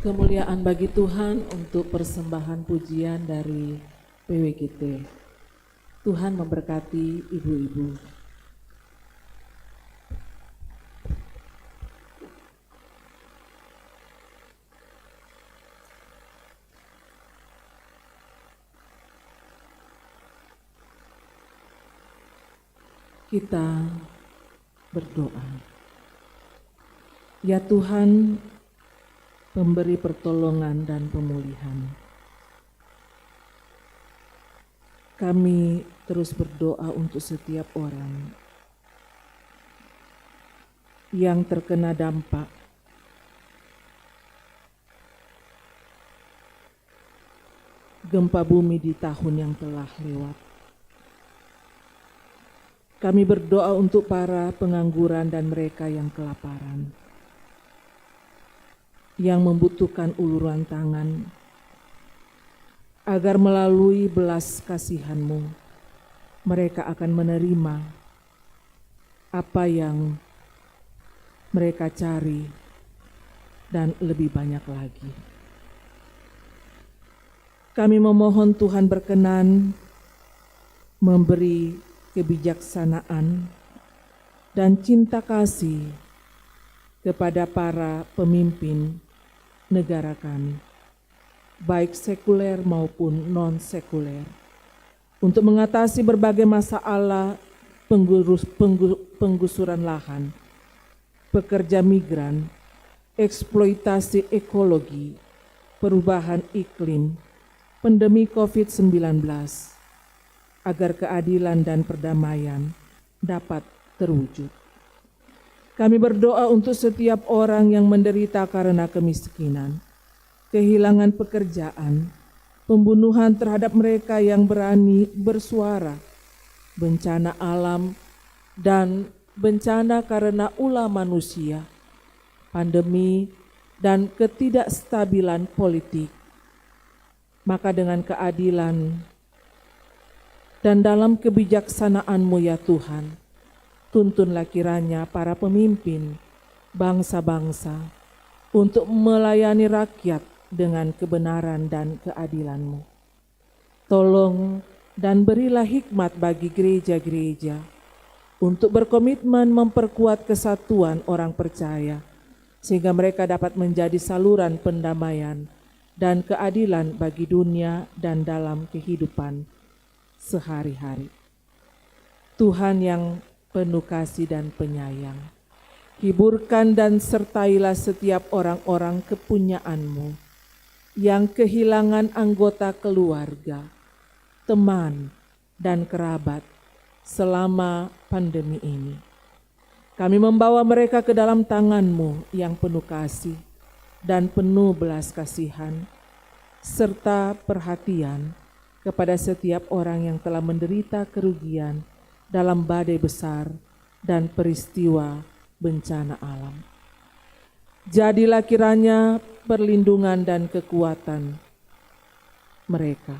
Kemuliaan bagi Tuhan untuk persembahan pujian dari PWGT. Tuhan memberkati ibu-ibu. Kita berdoa. Ya Tuhan, pemberi pertolongan dan pemulihan, kami terus berdoa untuk setiap orang yang terkena dampak gempa bumi di tahun yang telah lewat. Kami berdoa untuk para pengangguran dan mereka yang kelaparan, yang membutuhkan uluran tangan, agar melalui belas kasihan-Mu, mereka akan menerima apa yang mereka cari dan lebih banyak lagi. Kami memohon Tuhan berkenan memberi kebijaksanaan dan cinta kasih kepada para pemimpin negara kami, baik sekuler maupun non-sekuler, untuk mengatasi berbagai masalah penggusuran lahan, pekerja migran, eksploitasi ekologi, perubahan iklim, pandemi COVID-19, agar keadilan dan perdamaian dapat terwujud. Kami berdoa untuk setiap orang yang menderita karena kemiskinan, kehilangan pekerjaan, pembunuhan terhadap mereka yang berani bersuara, bencana alam, dan bencana karena ulah manusia, pandemi, dan ketidakstabilan politik. Maka dengan keadilan dan dalam kebijaksanaan-Mu ya Tuhan, tuntunlah kiranya para pemimpin bangsa-bangsa untuk melayani rakyat dengan kebenaran dan keadilan-Mu. Tolong dan berilah hikmat bagi gereja-gereja untuk berkomitmen memperkuat kesatuan orang percaya, sehingga mereka dapat menjadi saluran pendamaian dan keadilan bagi dunia dan dalam kehidupan sehari-hari. Tuhan yang penuh kasih dan penyayang, hiburkan dan sertailah setiap orang-orang kepunyaan-Mu yang kehilangan anggota keluarga, teman, dan kerabat selama pandemi ini. Kami membawa mereka ke dalam tangan-Mu yang penuh kasih dan penuh belas kasihan, serta perhatian kepada setiap orang yang telah menderita kerugian dalam badai besar dan peristiwa bencana alam. Jadilah kiranya perlindungan dan kekuatan mereka.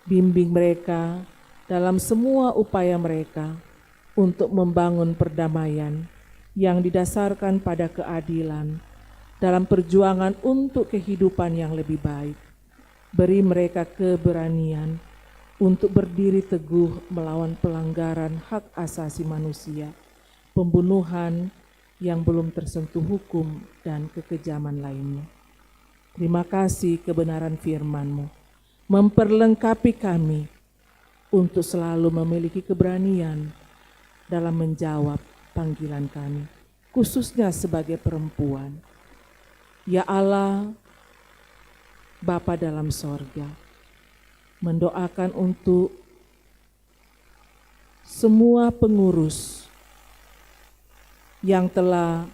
Bimbing mereka dalam semua upaya mereka untuk membangun perdamaian yang didasarkan pada keadilan dalam perjuangan untuk kehidupan yang lebih baik. Beri mereka keberanian untuk berdiri teguh melawan pelanggaran hak asasi manusia, pembunuhan yang belum tersentuh hukum, dan kekejaman lainnya. Terima kasih kebenaran firman-Mu memperlengkapi kami untuk selalu memiliki keberanian dalam menjawab panggilan kami, khususnya sebagai perempuan. Ya Allah, Bapa dalam sorga, mendoakan untuk semua pengurus yang telah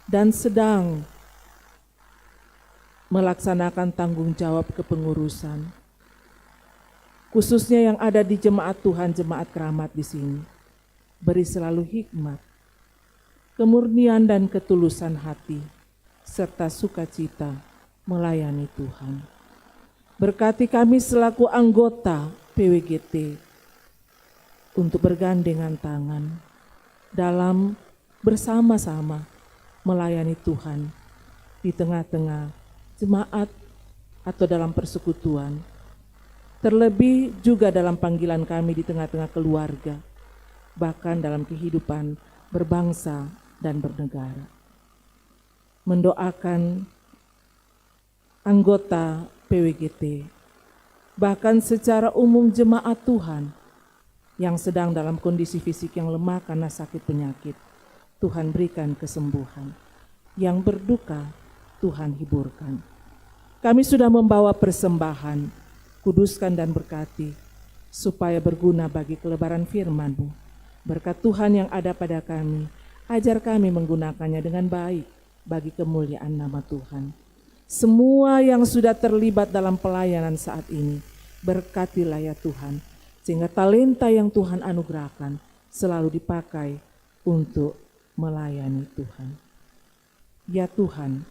dan sedang melaksanakan tanggung jawab kepengurusan, khususnya yang ada di jemaat Tuhan, jemaat keramat di sini. Beri selalu hikmat, kemurnian dan ketulusan hati, serta sukacita melayani Tuhan. Berkati kami selaku anggota PWGT untuk bergandengan tangan dalam bersama-sama melayani Tuhan di tengah-tengah jemaat atau dalam persekutuan, terlebih juga dalam panggilan kami di tengah-tengah keluarga, bahkan dalam kehidupan berbangsa dan bernegara. Mendoakan anggota PWGT, bahkan secara umum jemaat Tuhan yang sedang dalam kondisi fisik yang lemah karena sakit penyakit, Tuhan berikan kesembuhan. Yang berduka, Tuhan hiburkan. Kami sudah membawa persembahan, kuduskan dan berkati, supaya berguna bagi kelebaran firman-Mu. Berkat Tuhan yang ada pada kami, ajar kami menggunakannya dengan baik bagi kemuliaan nama Tuhan. Semua yang sudah terlibat dalam pelayanan saat ini, berkatilah ya Tuhan, sehingga talenta yang Tuhan anugerahkan selalu dipakai untuk melayani Tuhan. Ya Tuhan,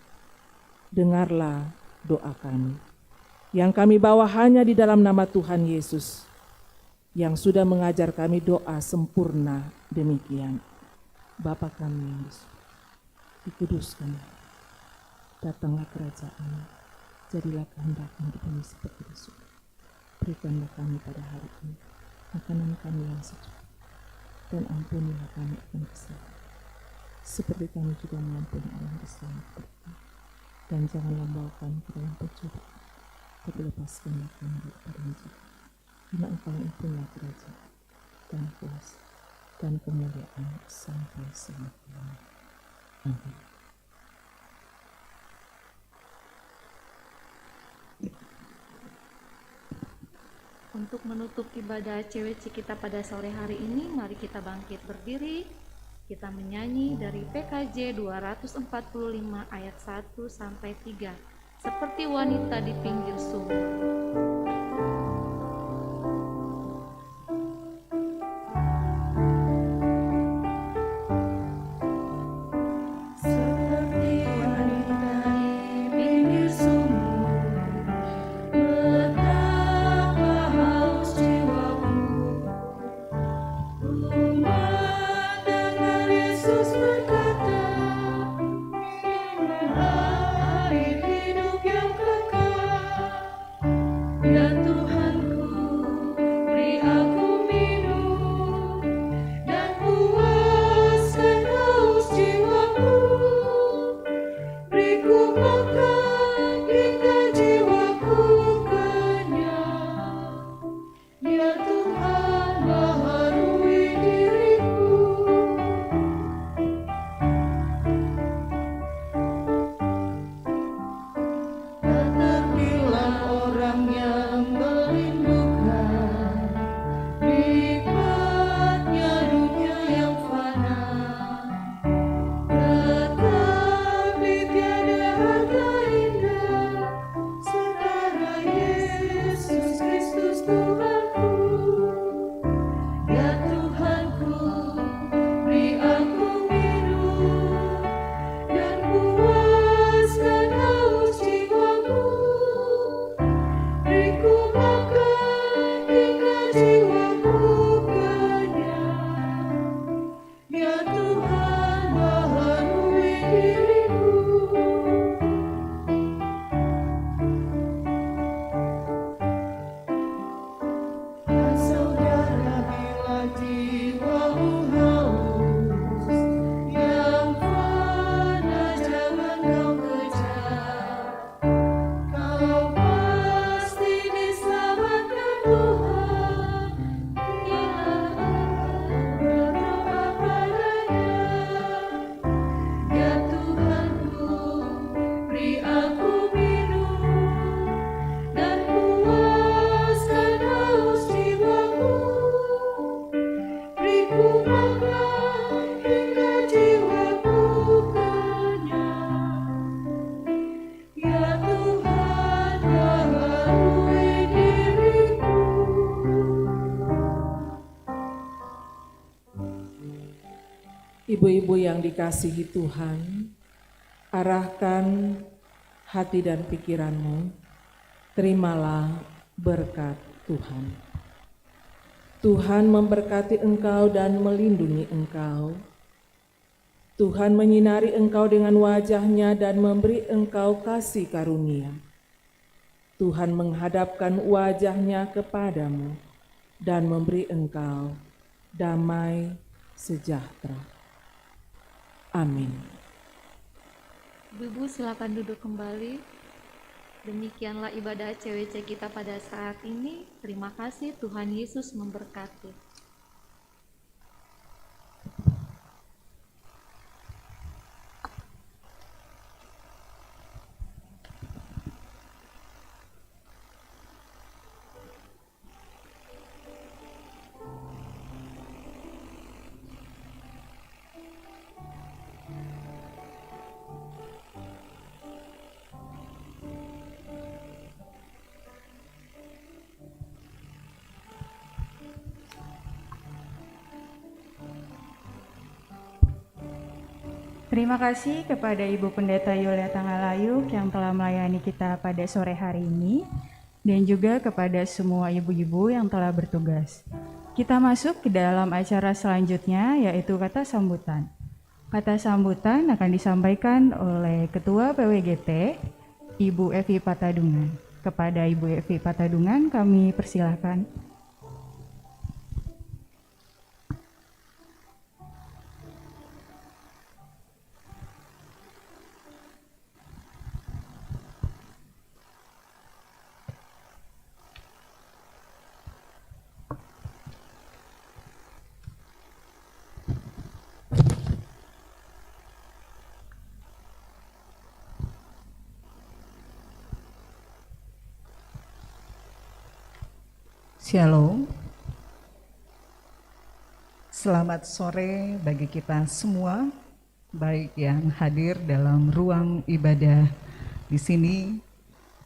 dengarlah doa kami, yang kami bawa hanya di dalam nama Tuhan Yesus, yang sudah mengajar kami doa sempurna demikian. Bapa kami yang di surga, dikuduskanlah, datanglah kerajaan-Mu, jadilah kehendak-Mu di bumi seperti di surga. Berikanlah kami pada hari ini makanan kami yang sejuk, dan ampunilah kami akan kesalahan, seperti kami juga mengampuni orang kesalahan kepada kami. Dan janganlah membawa kami ke dalam pencobaan, tapi lepaskanlah kami daripada yang jahat. Karena Engkau yang punya kerajaan dan kuasa dan kemuliaan sampai selama-lamanya. Amin. Untuk menutup ibadah CWC kita pada sore hari ini, mari kita bangkit berdiri. Kita menyanyi dari PKJ 245 ayat 1 sampai 3, seperti wanita di pinggir sumur. Ibu-ibu yang dikasihi Tuhan, arahkan hati dan pikiranmu, terimalah berkat Tuhan. Tuhan memberkati engkau dan melindungi engkau. Tuhan menyinari engkau dengan wajah-Nya dan memberi engkau kasih karunia. Tuhan menghadapkan wajah-Nya kepadamu dan memberi engkau damai sejahtera. Amin. Ibu-ibu silakan duduk kembali. Demikianlah ibadah CWC kita pada saat ini. Terima kasih, Tuhan Yesus memberkati. Terima kasih kepada Ibu Pendeta Yulia Tanggalayuk yang telah melayani kita pada sore hari ini, dan juga kepada semua ibu-ibu yang telah bertugas. Kita masuk ke dalam acara selanjutnya, yaitu kata sambutan. Kata sambutan akan disampaikan oleh Ketua PWGT, Ibu Evi Patadungan. Kepada Ibu Evi Patadungan kami persilahkan. Shalom. Selamat sore bagi kita semua, baik yang hadir dalam ruang ibadah di sini,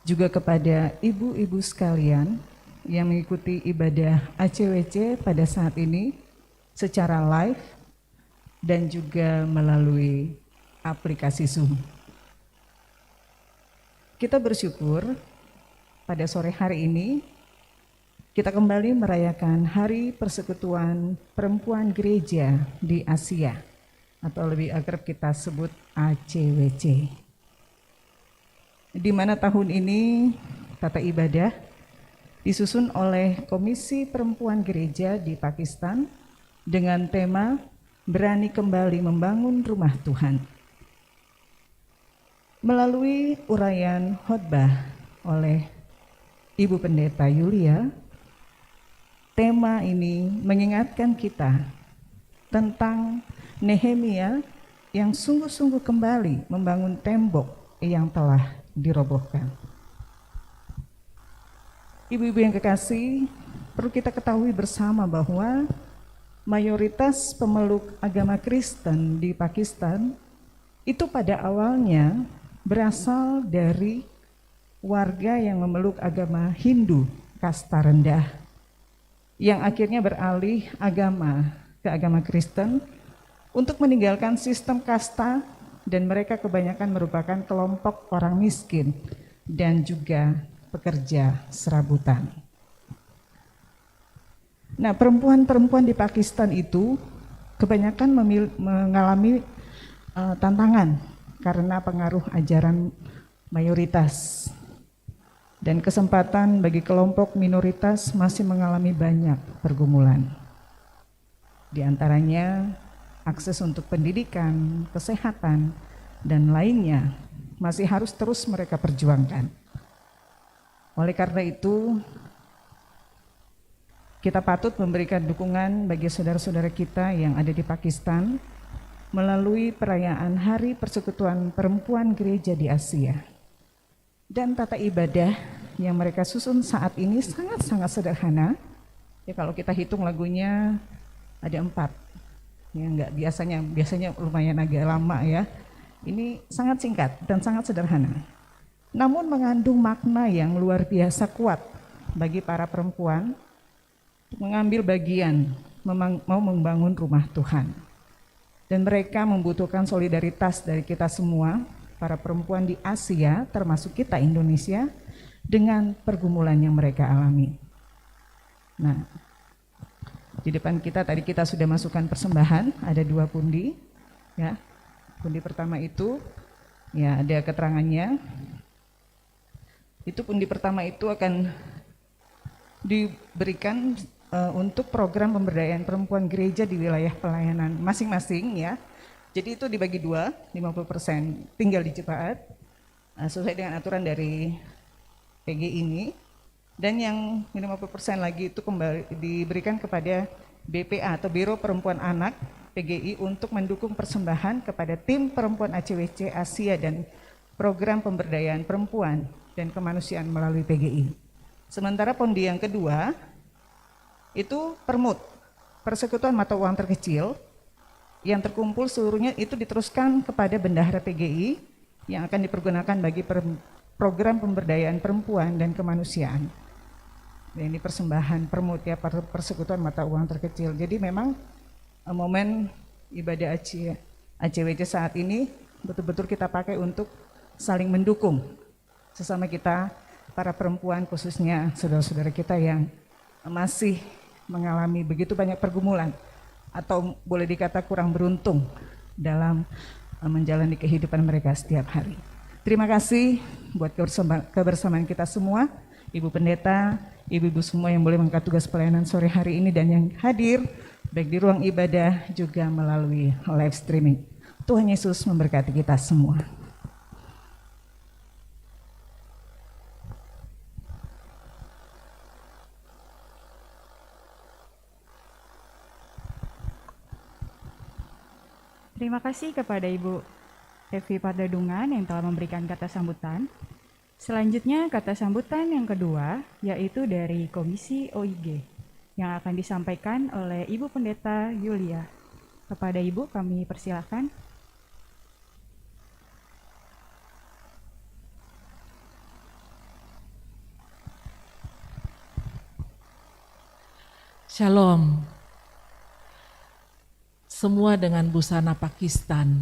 juga kepada ibu-ibu sekalian yang mengikuti ibadah ACWC pada saat ini secara live dan juga melalui aplikasi Zoom. Kita bersyukur pada sore hari ini kita kembali merayakan Hari Persekutuan Perempuan Gereja di Asia, atau lebih akrab kita sebut ACWC. Di mana tahun ini tata ibadah disusun oleh Komisi Perempuan Gereja di Pakistan dengan tema Berani Kembali Membangun Rumah Tuhan. Melalui uraian khotbah oleh Ibu Pendeta Yulia, tema ini mengingatkan kita tentang Nehemia yang sungguh-sungguh kembali membangun tembok yang telah dirobohkan. Ibu-ibu yang kekasih, perlu kita ketahui bersama bahwa mayoritas pemeluk agama Kristen di Pakistan itu pada awalnya berasal dari warga yang memeluk agama Hindu kasta rendah, yang akhirnya beralih agama ke agama Kristen untuk meninggalkan sistem kasta, dan mereka kebanyakan merupakan kelompok orang miskin dan juga pekerja serabutan. Nah, perempuan-perempuan di Pakistan itu kebanyakan mengalami tantangan karena pengaruh ajaran mayoritas. Dan kesempatan bagi kelompok minoritas masih mengalami banyak pergumulan. Di antaranya akses untuk pendidikan, kesehatan, dan lainnya masih harus terus mereka perjuangkan. Oleh karena itu, kita patut memberikan dukungan bagi saudara-saudara kita yang ada di Pakistan melalui perayaan Hari Persekutuan Perempuan Gereja di Asia. Dan tata ibadah yang mereka susun saat ini sangat-sangat sederhana. Ya, kalau kita hitung lagunya ada 4. Ya, enggak biasanya lumayan agak lama ya. Ini sangat singkat dan sangat sederhana. Namun mengandung makna yang luar biasa kuat bagi para perempuan untuk mengambil bagian mau membangun rumah Tuhan. Dan mereka membutuhkan solidaritas dari kita semua, para perempuan di Asia, termasuk kita Indonesia, dengan pergumulan yang mereka alami. Nah, di depan kita tadi kita sudah masukkan persembahan, ada 2 pundi, ya. Pundi pertama itu ya ada keterangannya. Itu pundi pertama itu akan diberikan untuk program pemberdayaan perempuan gereja di wilayah pelayanan masing-masing ya. Jadi itu dibagi dua, 50% tinggal di Cipaat sesuai dengan aturan dari PG ini, dan yang 50% lagi itu kembali diberikan kepada BPA atau Biro Perempuan Anak PGI untuk mendukung persembahan kepada tim perempuan ACWC Asia dan program pemberdayaan perempuan dan kemanusiaan melalui PGI. Sementara pondi yang kedua itu permut, persekutuan mata uang terkecil yang terkumpul seluruhnya itu diteruskan kepada bendahara PGI yang akan dipergunakan bagi program pemberdayaan perempuan dan kemanusiaan. Dan ini persembahan permut ya, persekutuan mata uang terkecil. Jadi memang momen ibadah ACWC saat ini betul-betul kita pakai untuk saling mendukung sesama kita, para perempuan khususnya saudara-saudara kita yang masih mengalami begitu banyak pergumulan atau boleh dikata kurang beruntung dalam menjalani kehidupan mereka setiap hari. Terima kasih buat kebersamaan kita semua, Ibu Pendeta, Ibu-ibu semua yang boleh mengangkat tugas pelayanan sore hari ini dan yang hadir baik di ruang ibadah juga melalui live streaming. Tuhan Yesus memberkati kita semua. Terima kasih kepada Ibu Evi Pardadungan yang telah memberikan kata sambutan. Selanjutnya kata sambutan yang kedua yaitu dari Komisi OIG yang akan disampaikan oleh Ibu Pendeta Yulia. Kepada Ibu kami persilahkan. Shalom. Semua dengan busana Pakistan.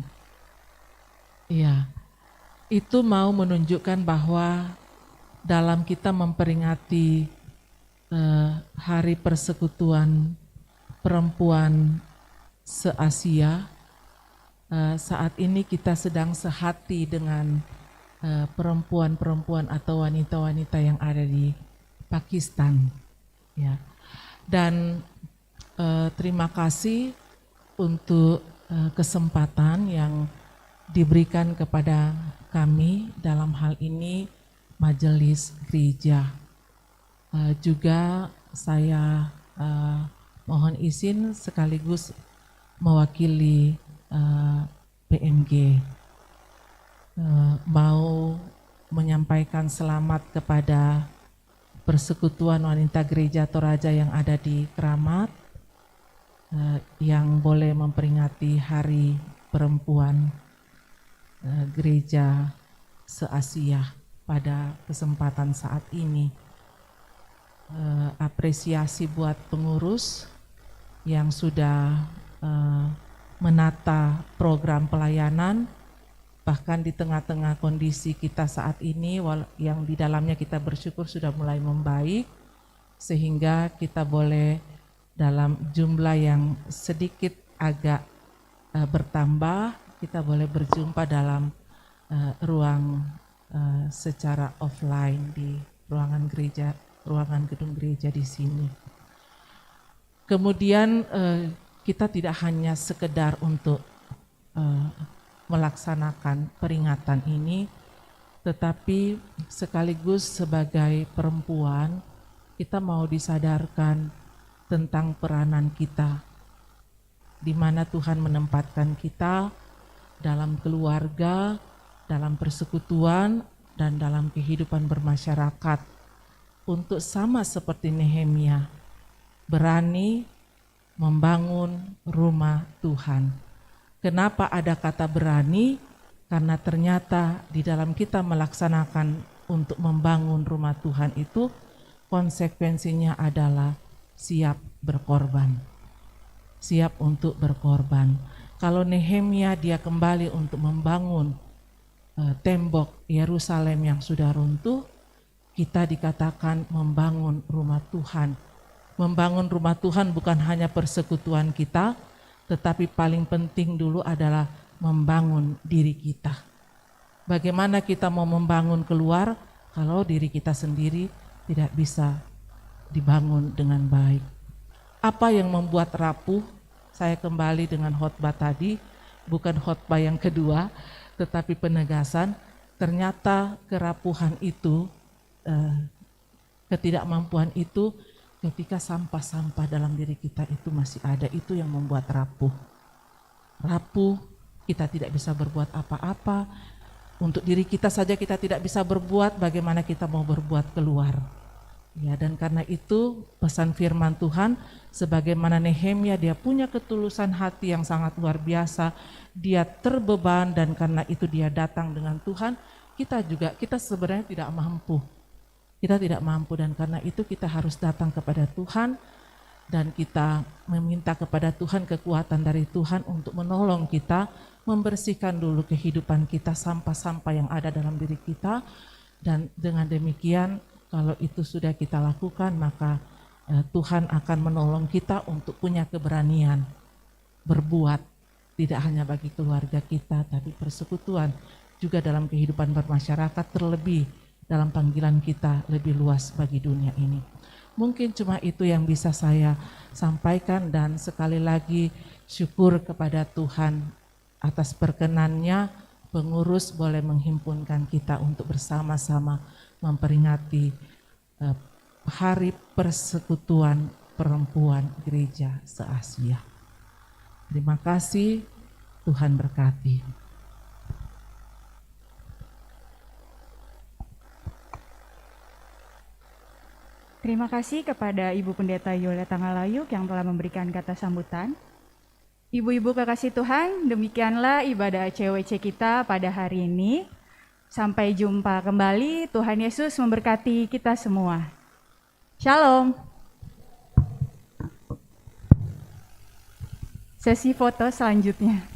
Iya. Itu mau menunjukkan bahwa dalam kita memperingati Hari Persekutuan Perempuan se-Asia, saat ini kita sedang sehati dengan perempuan-perempuan atau wanita-wanita yang ada di Pakistan. Ya. Dan terima kasih untuk kesempatan yang diberikan kepada kami dalam hal ini Majelis Gereja. Juga saya mohon izin sekaligus mewakili PMG mau menyampaikan selamat kepada Persekutuan Wanita Gereja Toraja yang ada di Keramat yang boleh memperingati Hari Perempuan Gereja se-Asia pada kesempatan saat ini. Apresiasi buat pengurus yang sudah menata program pelayanan, bahkan di tengah-tengah kondisi kita saat ini yang di dalamnya kita bersyukur sudah mulai membaik, sehingga kita boleh dalam jumlah yang sedikit agak bertambah, kita boleh berjumpa dalam ruang secara offline di ruangan gereja, ruangan gedung gereja di sini. Kemudian kita tidak hanya sekedar untuk melaksanakan peringatan ini, tetapi sekaligus sebagai perempuan kita mau disadarkan tentang peranan kita, di mana Tuhan menempatkan kita dalam keluarga, dalam persekutuan, dan dalam kehidupan bermasyarakat untuk sama seperti Nehemia, berani membangun rumah Tuhan. Kenapa ada kata berani? Karena ternyata di dalam kita melaksanakan untuk membangun rumah Tuhan itu konsekuensinya adalah siap berkorban. Siap untuk berkorban. Kalau Nehemia dia kembali untuk membangun tembok Yerusalem yang sudah runtuh, kita dikatakan membangun rumah Tuhan. Membangun rumah Tuhan bukan hanya persekutuan kita, tetapi paling penting dulu adalah membangun diri kita. Bagaimana kita mau membangun keluar kalau diri kita sendiri tidak bisa dibangun dengan baik? Apa yang membuat rapuh? Saya kembali dengan khotbah tadi, bukan khotbah yang kedua, tetapi penegasan. Ternyata kerapuhan itu, ketidakmampuan itu, ketika sampah-sampah dalam diri kita itu masih ada, itu yang membuat rapuh. Rapuh, kita tidak bisa berbuat apa-apa. Untuk diri kita saja kita tidak bisa berbuat, bagaimana kita mau berbuat keluar. Ya, dan karena itu pesan firman Tuhan, sebagaimana Nehemia, dia punya ketulusan hati yang sangat luar biasa, dia terbeban, dan karena itu dia datang dengan Tuhan. Kita sebenarnya tidak mampu. Kita tidak mampu, dan karena itu kita harus datang kepada Tuhan, dan kita meminta kepada Tuhan kekuatan dari Tuhan untuk menolong kita, membersihkan dulu kehidupan kita, sampah-sampah yang ada dalam diri kita. Dan dengan demikian, kalau itu sudah kita lakukan, maka Tuhan akan menolong kita untuk punya keberanian berbuat, tidak hanya bagi keluarga kita, tapi persekutuan juga dalam kehidupan bermasyarakat, terlebih dalam panggilan kita lebih luas bagi dunia ini. Mungkin cuma itu yang bisa saya sampaikan, dan sekali lagi syukur kepada Tuhan atas perkenannya. Pengurus boleh menghimpunkan kita untuk bersama-sama memperingati Hari Persekutuan Perempuan Gereja se-Asia. Terima kasih, Tuhan berkati. Terima kasih kepada Ibu Pendeta Yola Tangalayuk yang telah memberikan kata sambutan. Ibu-ibu kekasih Tuhan, demikianlah ibadah CWC kita pada hari ini. Sampai jumpa kembali, Tuhan Yesus memberkati kita semua. Shalom. Sesi foto selanjutnya.